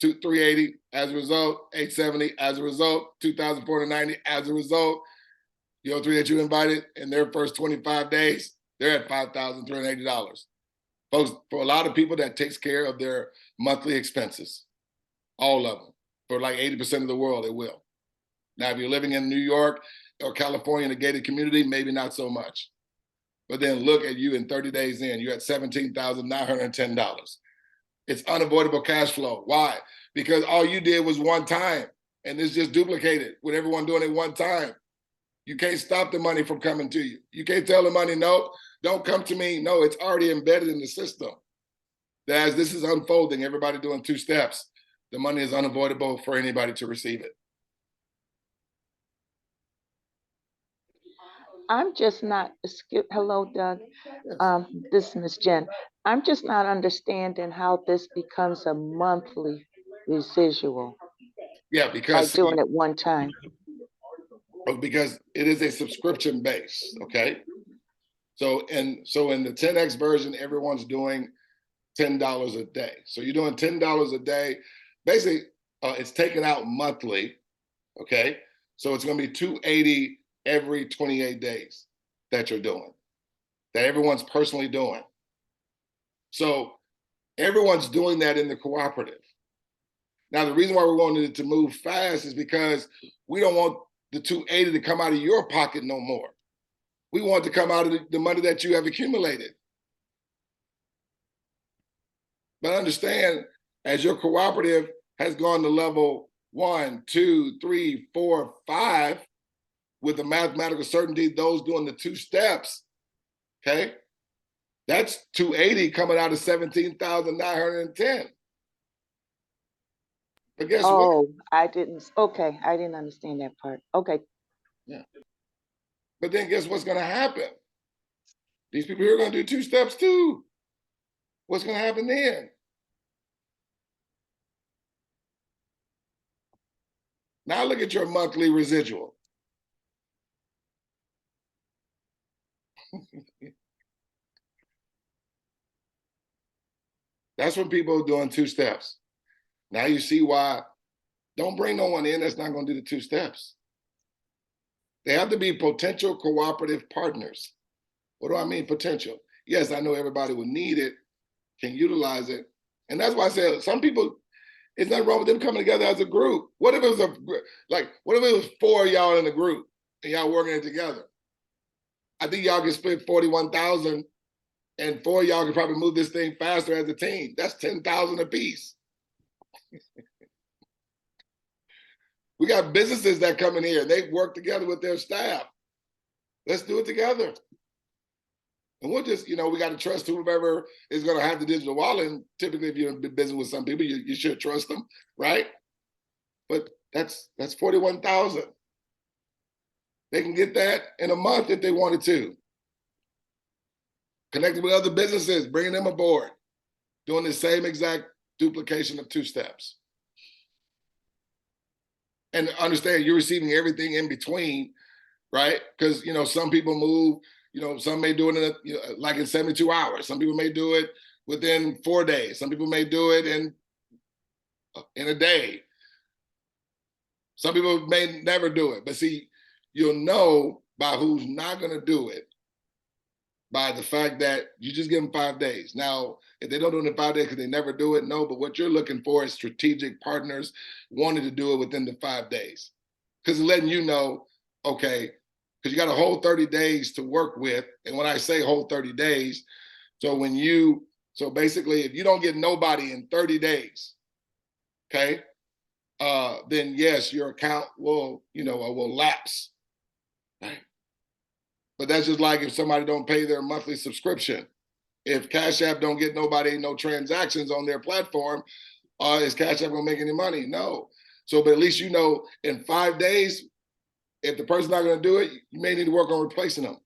380. As a result, 870. As a result, 2,490. As a result, Your 3 that you invited in their first 25 days, they're at $5,380. Folks, for a lot of people, that takes care of their monthly expenses. All of them. For like 80% of the world, it will. Now, if you're living in New York or California in a gated community, maybe not so much. But then look at you in 30 days in, you're at $17,910. It's unavoidable cash flow. Why? Because all you did was one time, and it's just duplicated with everyone doing it one time. You can't stop the money from coming to you. You can't tell the money, no, don't come to me. No, it's already embedded in the system. That as this is unfolding, everybody doing 2 steps, the money is unavoidable for anybody to receive it. I'm just not, hello, Doug. This is Ms. Jen. I'm just not understanding how this becomes a monthly residual. Yeah, because by doing it one time. Because it is a subscription base, okay? So in the 10X version, everyone's doing $10 a day. So you're doing $10 a day. Basically, it's taken out monthly, okay? So it's gonna be $280 every 28 days that you're doing, that everyone's personally doing. So everyone's doing that in the cooperative. Now, the reason why we wanted it to move fast is because we don't want the $280 to come out of your pocket no more. We want it to come out of the money that you have accumulated. But understand, as your cooperative has gone to level 1, 2, 3, 4, 5, with the mathematical certainty, those doing the 2 steps, okay? That's $280 coming out of $17,910. But guess what? Oh, I didn't understand that part. Okay. Yeah. But then guess what's gonna happen? These people here are gonna do 2 steps too. What's gonna happen then? Now look at your monthly residual. That's when people are doing 2 steps. Now you see why. Don't bring no one in that's not going to do the 2 steps. They have to be potential cooperative partners. What do I mean potential? Yes, I know everybody will need it, can utilize it. And that's why I said some people, it's not wrong with them coming together as a group. What if it was what if it was 4 of y'all in a group and y'all working it together? I think y'all can split 41,000 and 4 of y'all could probably move this thing faster as a team. That's 10,000 apiece. We got businesses that come in here. They work together with their staff. Let's do it together. And we'll just, we got to trust whoever is going to have the digital wallet. And typically, if you're in business with some people, you should trust them, right? But that's 41,000. They can get that in a month if they wanted to. Connecting with other businesses, bringing them aboard, doing the same exact duplication of 2 steps. And understand you're receiving everything in between, right? Because some people move, some may do it in like in 72 hours. Some people may do it within 4 days. Some people may do it in a day. Some people may never do it. But see, you'll know by who's not going to do it by the fact that you just give them 5 days. Now, if they don't do it in 5 days because they never do it, no, but what you're looking for is strategic partners wanting to do it within the 5 days. Because it's letting you know, okay, because you got a whole 30 days to work with. And when I say whole 30 days, so basically, if you don't get nobody in 30 days, okay, then yes, your account will lapse, right? But that's just like if somebody don't pay their monthly subscription. If Cash App don't get nobody, no transactions on their platform, is Cash App gonna make any money? No. So, but at least in 5 days, if the person's not gonna do it, you may need to work on replacing them.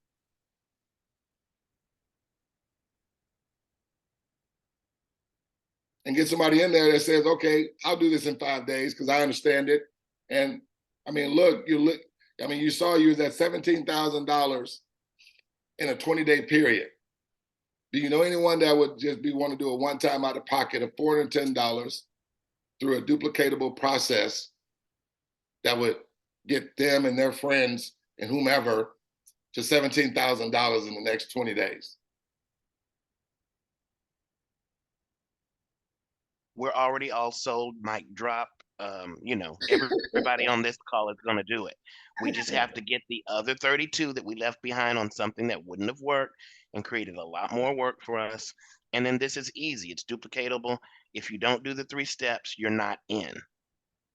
And get somebody in there that says, okay, I'll do this in 5 days because I understand it. And I mean, you saw you was at $17,000 in a 20-day period. Do you know anyone that would just want to do a one-time out of pocket of $410 through a duplicatable process that would get them and their friends and whomever to $17,000 in the next 20 days. We're already all sold, mic drop. You know, everybody on this call is going to do it. We just have to get the other 32 that we left behind on something that wouldn't have worked and created a lot more work for us. And then this is easy. It's duplicatable. If you don't do the 3 steps, you're not in.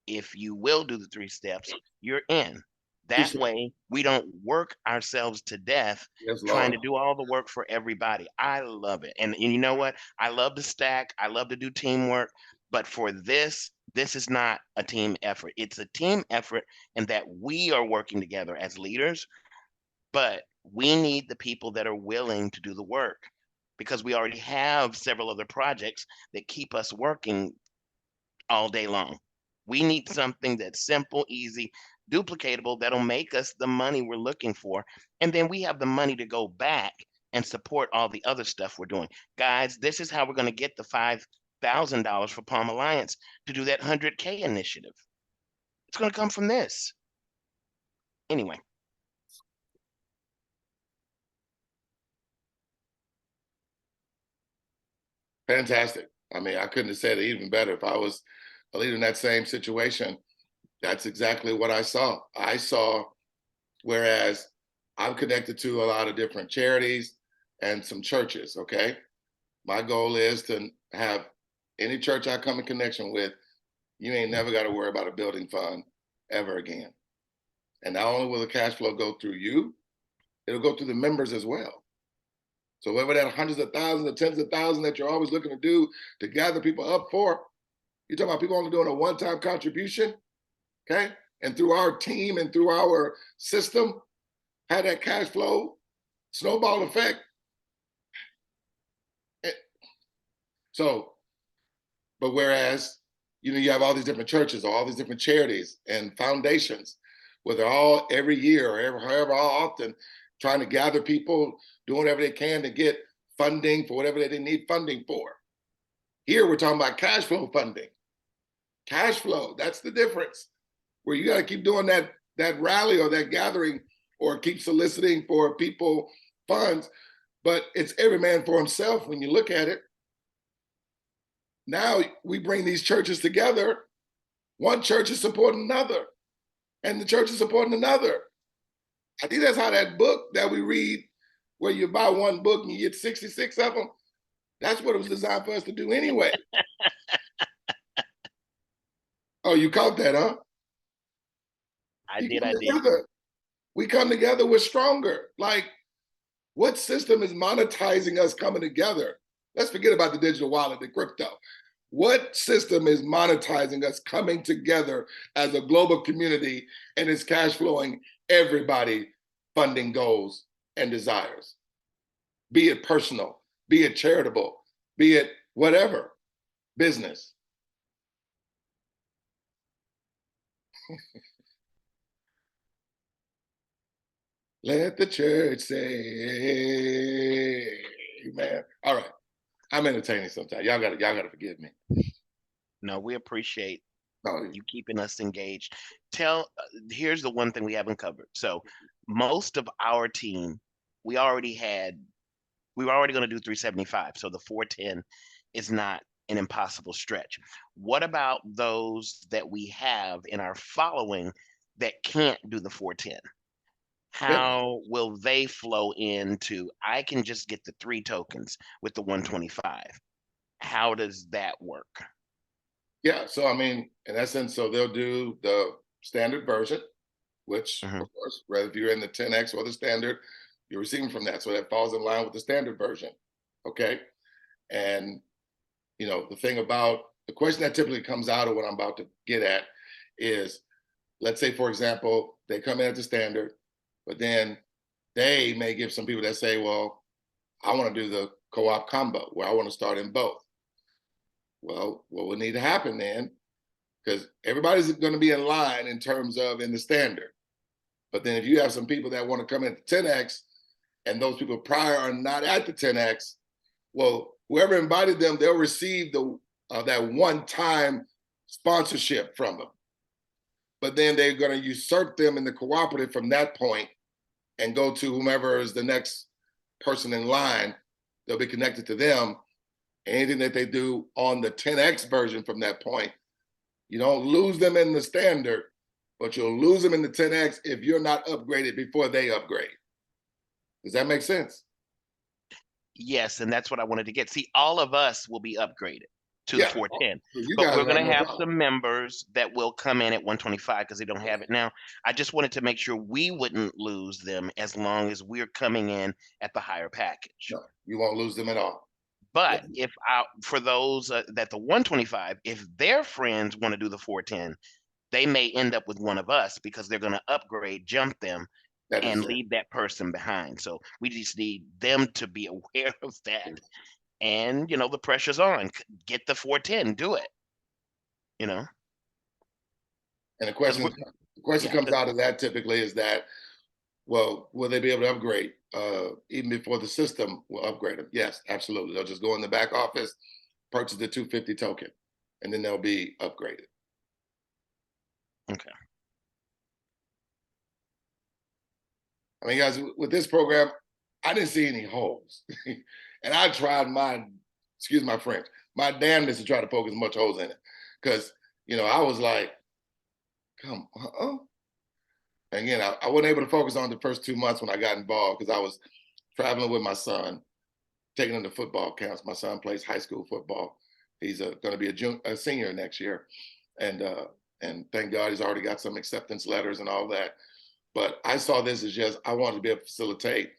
If you will do the 3 steps, you're in. That way, we don't work ourselves to death trying to do all the work for everybody. I love it. And you know what? I love to stack. I love to do teamwork. But for this is not a team effort. It's a team effort in that we are working together as leaders, but we need the people that are willing to do the work because we already have several other projects that keep us working all day long. We need something that's simple, easy, duplicatable, that'll make us the money we're looking for. And then we have the money to go back and support all the other stuff we're doing. Guys, this is how we're going to get the $5,000 for Palm Alliance to do that 100K initiative. It's going to come from this. Anyway. Fantastic. I mean, I couldn't have said it even better. If I was a leader in that same situation, that's exactly what I saw. I saw, whereas I'm connected to a lot of different charities and some churches, okay? My goal is to have any church I come in connection with, you ain't never got to worry about a building fund ever again. And not only will the cash flow go through you, it'll go through the members as well. So whether that hundreds of thousands or tens of thousands that you're always looking to do to gather people up for, you're talking about people only doing a one-time contribution, okay? And through our team and through our system, have that cash flow snowball effect. So, but whereas, you know, you have all these different churches or all these different charities and foundations, where they're all every year or however often trying to gather people, doing whatever they can to get funding for whatever they need funding for. Here, we're talking about cash flow funding. Cash flow, that's the difference. Where you got to keep doing that rally or that gathering or keep soliciting for people funds, but it's every man for himself when you look at it. Now we bring these churches together. One church is supporting another, and the church is supporting another. I think that's how that book that we read, where you buy one book and you get 66 of them, that's what it was designed for us to do anyway. Oh, you caught that, huh? I did. We come together, we're stronger. Like, what system is monetizing us coming together? Let's forget about the digital wallet, the crypto. What system is monetizing us coming together as a global community and is cash flowing everybody funding goals and desires? Be it personal, be it charitable, be it whatever, business. Let the church say amen. All right. I'm entertaining sometimes. Y'all gotta forgive me. No, we appreciate you keeping us engaged. Here's the one thing we haven't covered. So most of our team, we were already going to do 375. So the 410 is not an impossible stretch. What about those that we have in our following that can't do the 410? How will they flow into, I can just get the 3 tokens with the 125? How does that work? Yeah, so I mean, in essence, so they'll do the standard version, which of course, whether if you're in the 10X or the standard, you're receiving from that. So that falls in line with the standard version, okay? And, you know, the question that typically comes out of what I'm about to get at is, let's say, for example, they come in at the standard, but then they may give some people that say, well, I want to do the co-op combo where I want to start in both. Well, what would need to happen then, because everybody's going to be in line in terms of in the standard. But then if you have some people that want to come in at the 10X and those people prior are not at the 10X, well, whoever invited them, they'll receive that one-time sponsorship from them. but then they're going to usurp them in the cooperative from that point and go to whomever is the next person in line. They'll be connected to them. Anything that they do on the 10X version from that point, you don't lose them in the standard, but you'll lose them in the 10X if you're not upgraded before they upgrade. Does that make sense? Yes, and that's what I wanted to get. See, all of us will be upgraded to the 410, but we're going to have some members that will come in at 125 because they don't have it now. I just wanted to make sure we wouldn't lose them as long as we're coming in at the higher package. No, you won't lose them at all. But if for those that the 125, if their friends want to do the 410, they may end up with one of us because they're going to upgrade, jump them, and leave that person behind. So we just need them to be aware of that. And, you know, the pressure's on. Get the 410, do it. You know? And the question comes out of that typically is that, well, will they be able to upgrade even before the system will upgrade them? Yes, absolutely. They'll just go in the back office, purchase the 250 token, and then they'll be upgraded. Okay. I mean, guys, with this program, I didn't see any holes. And I tried excuse my French, my damnedest to try to poke as much holes in it. Because, you know, I was like, come on. And again, I wasn't able to focus on the first 2 months when I got involved because I was traveling with my son, taking him to football camps. My son plays high school football. He's going to be a senior next year. And thank God he's already got some acceptance letters and all that. But I saw this as just, I wanted to be able to facilitate,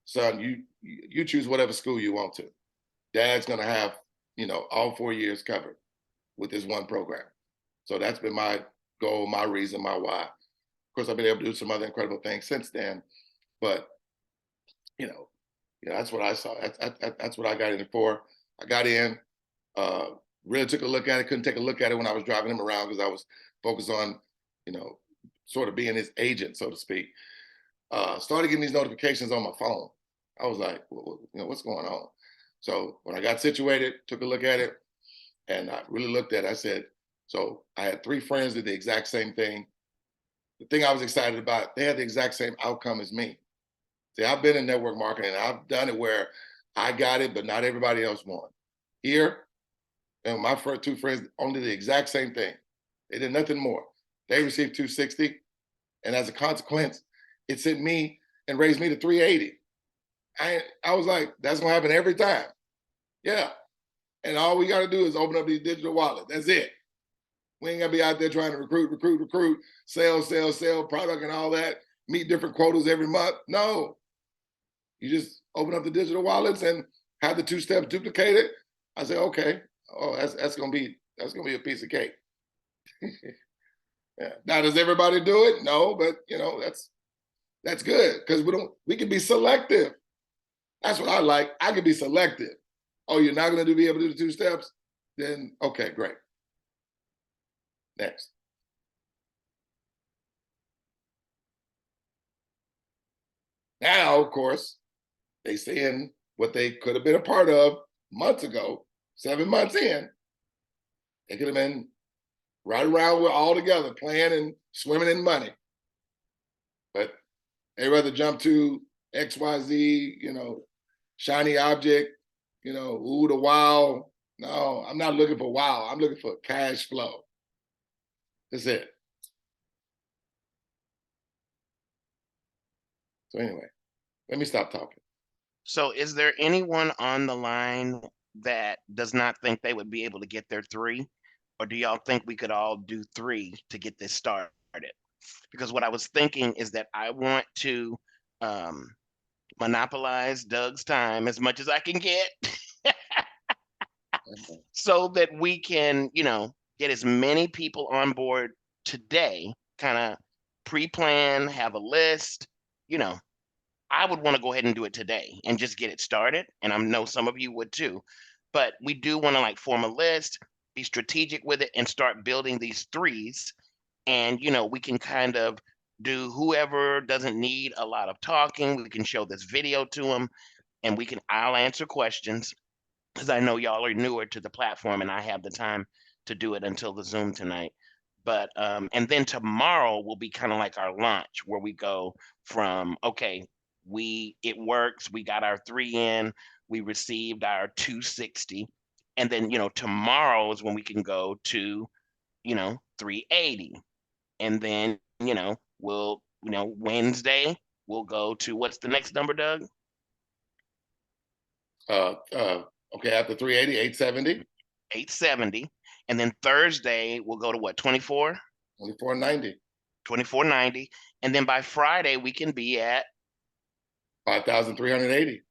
son, you choose whatever school you want to. Dad's going to have, you know, all 4 years covered with this one program. So that's been my goal, my reason, my why. Of course, I've been able to do some other incredible things since then. But, you know, that's what I saw. That's what I got in for. I got in, really took a look at it, couldn't take a look at it when I was driving him around because I was focused on, you know, sort of being his agent, so to speak. Started getting these notifications on my phone. I was like, well, you know, what's going on? So when I got situated, took a look at it, and I really looked at it. I said, so I had 3 friends that did the exact same thing. The thing I was excited about, they had the exact same outcome as me. See, I've been in network marketing, and I've done it where I got it, but not everybody else won. Here, and my first 2 friends only did the exact same thing. They did nothing more. They received 260, and as a consequence, it sent me and raised me to 380. I was like, that's gonna happen every time. Yeah. And all we gotta do is open up these digital wallets. That's it. We ain't gonna be out there trying to recruit, sell product and all that, meet different quotas every month. No. You just open up the digital wallets and have the 2 steps duplicated. I say, okay. Oh, that's gonna be a piece of cake. Yeah. Now, does everybody do it? No, but you know, that's good because we can be selective. That's what I like. I can be selective. Oh, you're not going to be able to do the 2 steps? Then, okay, great. Next. Now, of course, they seeing what they could have been a part of months ago, 7 months in. They could have been right around with all together, playing and swimming in money. But they rather jump to XYZ, you know, shiny object, you know, ooh, the wow. No, I'm not looking for wow. I'm looking for cash flow. That's it. So anyway, let me stop talking. So is there anyone on the line that does not think they would be able to get their 3? Or do y'all think we could all do 3 to get this started? Because what I was thinking is that I want to monopolize Doug's time as much as I can get so that we can, you know, get as many people on board today, kind of pre-plan, have a list. You know, I would want to go ahead and do it today and just get it started. And I know some of you would too, but we do want to like form a list, be strategic with it, and start building these 3s. And, you know, we can kind of do whoever doesn't need a lot of talking. We can show this video to them, and I'll answer questions because I know y'all are newer to the platform and I have the time to do it until the Zoom tonight. But and then tomorrow will be kind of like our launch, where we go from, okay, it works, we got our 3 in, we received our 260, and then tomorrow is when we can go to 380, and then we'll Wednesday we'll go to, what's the next number, Doug? Okay, after 380, 870. 870. And then Thursday we'll go to what, 24? 2490. 2490. And then by Friday we can be at 5,380.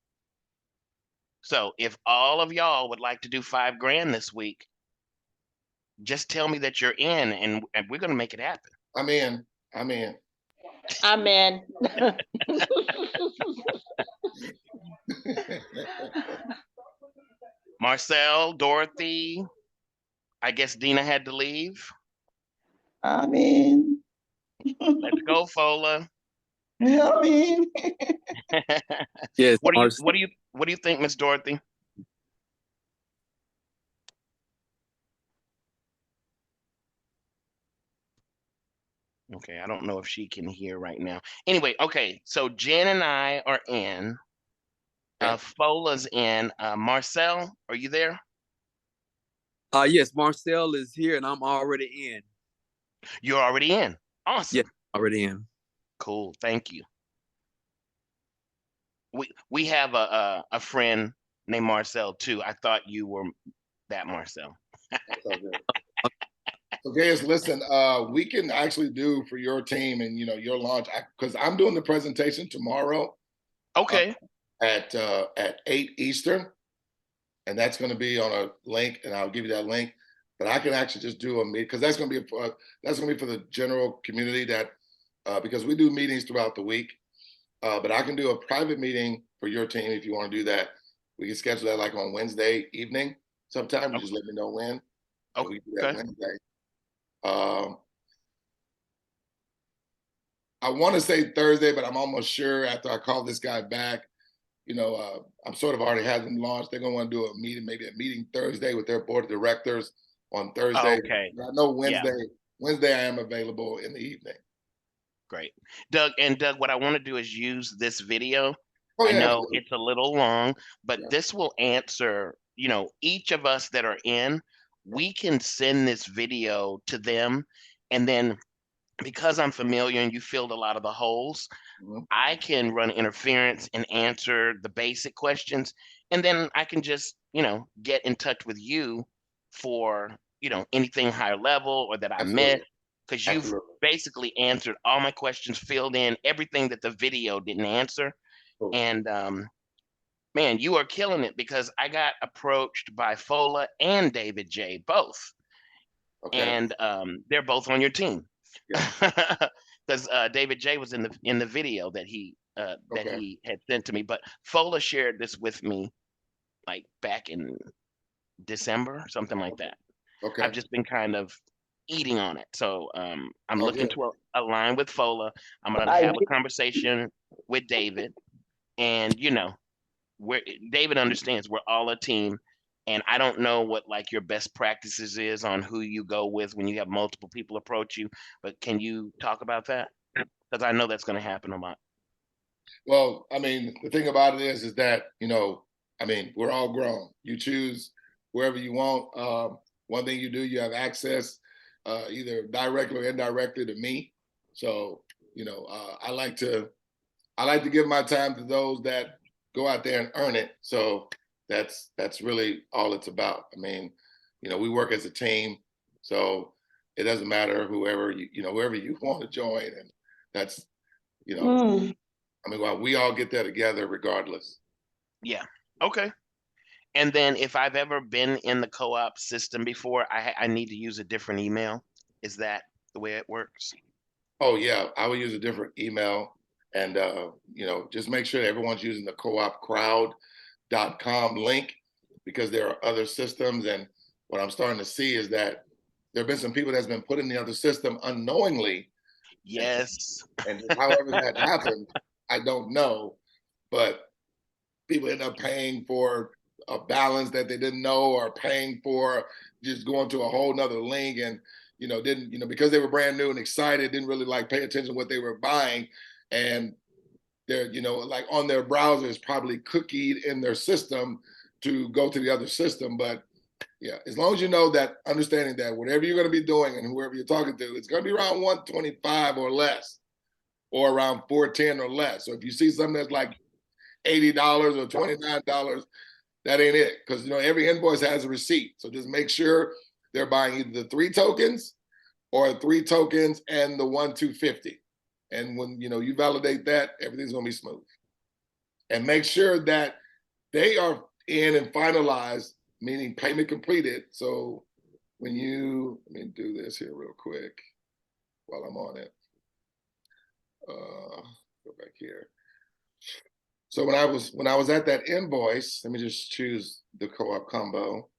So if all of y'all would like to do $5,000 this week, just tell me that you're in, and we're gonna make it happen. I'm in. I'm in. I'm in. Marcel, Dorothy, I guess Dina had to leave. I'm in. Let's go, Fola. Yeah, I'm in. Yes. What do you think, Miss Dorothy? Okay, I don't know if she can hear right now. Anyway, okay, so Jen and I are in. Fola's in. Marcel, are you there? Yes, Marcel is here and I'm already in. You're already in. Awesome. Yeah, already in. Cool. Thank you. We have a friend named Marcel too. I thought you were that Marcel. So Gaius, listen, we can actually do for your team and your launch, because I'm doing the presentation tomorrow. Okay. At 8 Eastern, and that's going to be on a link, and I'll give you that link. But I can actually just do a meet, because that's going to be for the general community, that because we do meetings throughout the week. But I can do a private meeting for your team if you want to do that. We can schedule that like on Wednesday evening sometime. You just let me know when. Okay. We do that Wednesday. I want to say Thursday, but I'm almost sure after I call this guy back, I'm sort of already had them launched. They're going to want to do a meeting, maybe a meeting Thursday with their board of directors on Thursday. Okay. I know Wednesday I am available in the evening. Great. Doug, what I want to do is use this video. Oh, yeah, I know absolutely. it's a little long, but this will answer, each of us that are in, we can send this video to them. And then because I'm familiar and you filled a lot of the holes, I can run interference and answer the basic questions. And then I can just, get in touch with you for, anything higher level or that I missed, because you've basically answered all my questions, filled in everything that the video didn't answer. Cool. And man, you are killing it, because I got approached by Fola and David J both. Okay. And they're both on your team. Because David J was in the video that he had sent to me, but Fola shared this with me like back in December, something like that. Okay. I've just been kind of eating on it, so I'm looking to align with Fola. I'm gonna have a conversation with David, and David understands we're all a team. And I don't know what like your best practices is on who you go with when you have multiple people approach you, but can you talk about that? Because I know that's going to happen a lot. Well, I mean, the thing about it is that, we're all grown. You choose wherever you want. One thing you do, you have access either directly or indirectly to me. So, I like to give my time to those that go out there and earn it. So that's really all it's about. I mean, we work as a team, so it doesn't matter whoever you want to join, and that's we all get there together regardless. Yeah. Okay. And then if I've ever been in the co-op system before, I need to use a different email. Is that the way it works? Oh yeah, I would use a different email, and just make sure that everyone's using the coopcrowd.com link, because there are other systems. And what I'm starting to see is that there have been some people that's been put in the other system unknowingly. Yes. And however that happened, I don't know, but people end up paying for a balance that they didn't know, or paying for just going to a whole nother link. And didn't, because they were brand new and excited, didn't really like pay attention to what they were buying. And they're, like on their browsers, probably cookied in their system to go to the other system. But yeah, as long as you know that, understanding that whatever you're going to be doing and whoever you're talking to, it's going to be around 125 or less, or around 410 or less. So if you see something that's like $80 or $29, that ain't it. Because every invoice has a receipt. So just make sure they're buying either the 3 tokens or 3 tokens and the 1-250. And when you validate that, everything's gonna be smooth. And make sure that they are in and finalized, meaning payment completed. So when let me do this here real quick while I'm on it. Go back here. So when I was at that invoice, let me just choose the co-op combo.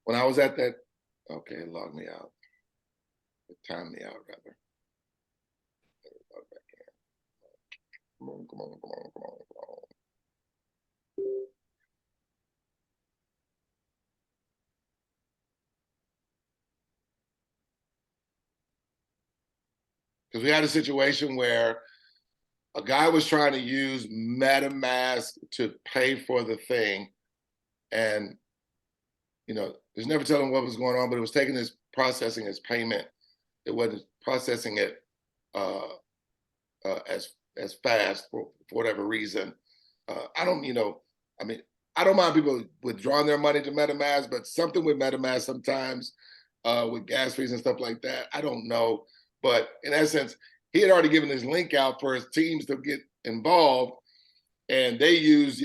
When I was at that, okay, log me out. Time me out, rather. Come on, come on, come on, come on, come on. Because we had a situation where a guy was trying to use MetaMask to pay for the thing. And, there's never telling what was going on, but it was taking his processing his payment. It wasn't processing it as fast for whatever reason. I don't mind people withdrawing their money to MetaMask, but something with MetaMask sometimes with gas fees and stuff like that, I don't know. But in essence, he had already given his link out for his teams to get involved, and they use,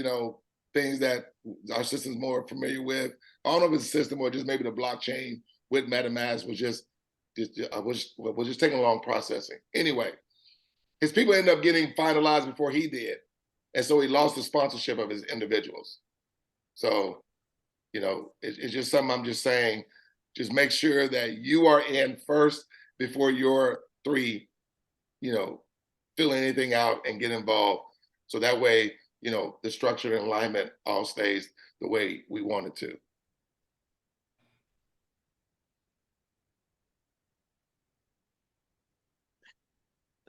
things that our system's more familiar with. I don't know if it's a system or just maybe the blockchain with MetaMask was just taking a long processing. Anyway, his people ended up getting finalized before he did. And so he lost the sponsorship of his individuals. So, it's just something I'm just saying, just make sure that you are in first before your 3, fill anything out and get involved. So that way, the structure and alignment all stays the way we want it to.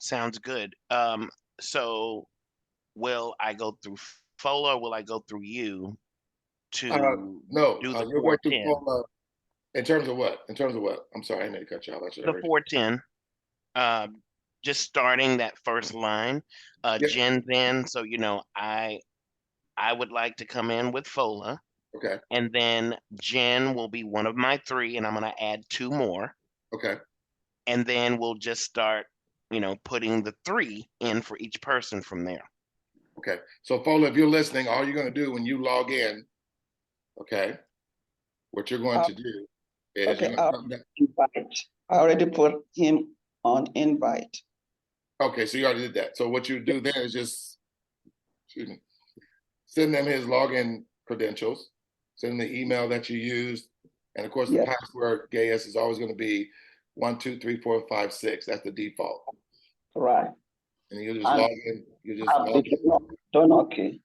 Sounds good. So will I go through FOLA or will I go through you to no, do the you're going through 410? FOLA in terms of what? In terms of what? I'm sorry, I didn't cut you off. The 410. Just starting that first line. Yep. Jen's in, so I would like to come in with FOLA. Okay. And then Jen will be one of my 3, and I'm gonna add 2 more. Okay. And then we'll just start, putting the 3 in for each person from there. Okay. So FOLA, if you're listening, all you're gonna do when you log in, okay, what you're going to do is Okay, you're gonna come down. invite. I already put him on invite. Okay, so you already did that. So what you do then is just, send them his login credentials, send them the email that you used, and of course the password, Gaius, is always going to be 1, 2, 3, 4, 5, 6. That's the default. Right. And you just log in. You just log in. Donor key.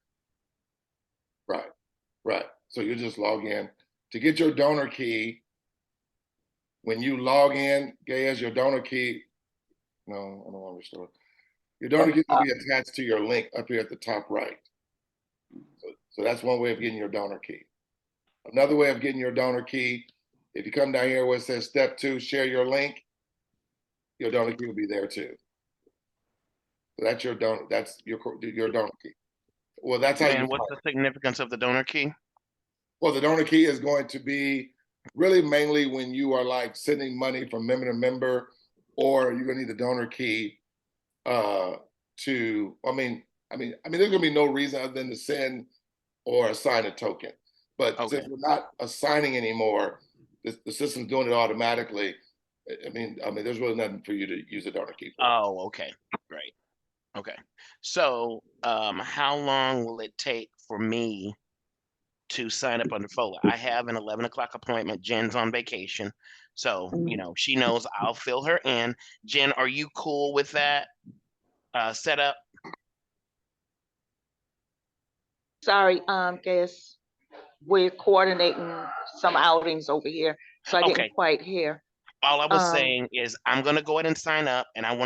Right, right. So you just log in to get your donor key. When you log in, Gaius, your donor key. No, I don't want to restore. Your donor key will be attached to your link up here at the top right. So that's one way of getting your donor key. Another way of getting your donor key, if you come down here where it says step 2, share your link, your donor key will be there too. So that's your donor. That's your donor key. Well, that's how And what's the significance of the donor key? Well, the donor key is going to be really mainly when you are like sending money from member to member, or you're gonna need the donor key to. I mean, there's gonna be no reason other than to send or assign a token. But since we're not assigning anymore, the system's doing it automatically. I mean, there's really nothing for you to use a donor key for. Oh, okay, great. Okay, so how long will it take for me to sign up under FOLA? I have an 11 o'clock appointment. Jen's on vacation, so she knows I'll fill her in. Jen, are you cool with that setup? Sorry, Gaius, we're coordinating some outings over here, so I Okay. didn't quite hear. All I was Um, saying is I'm gonna go ahead and sign up, and I want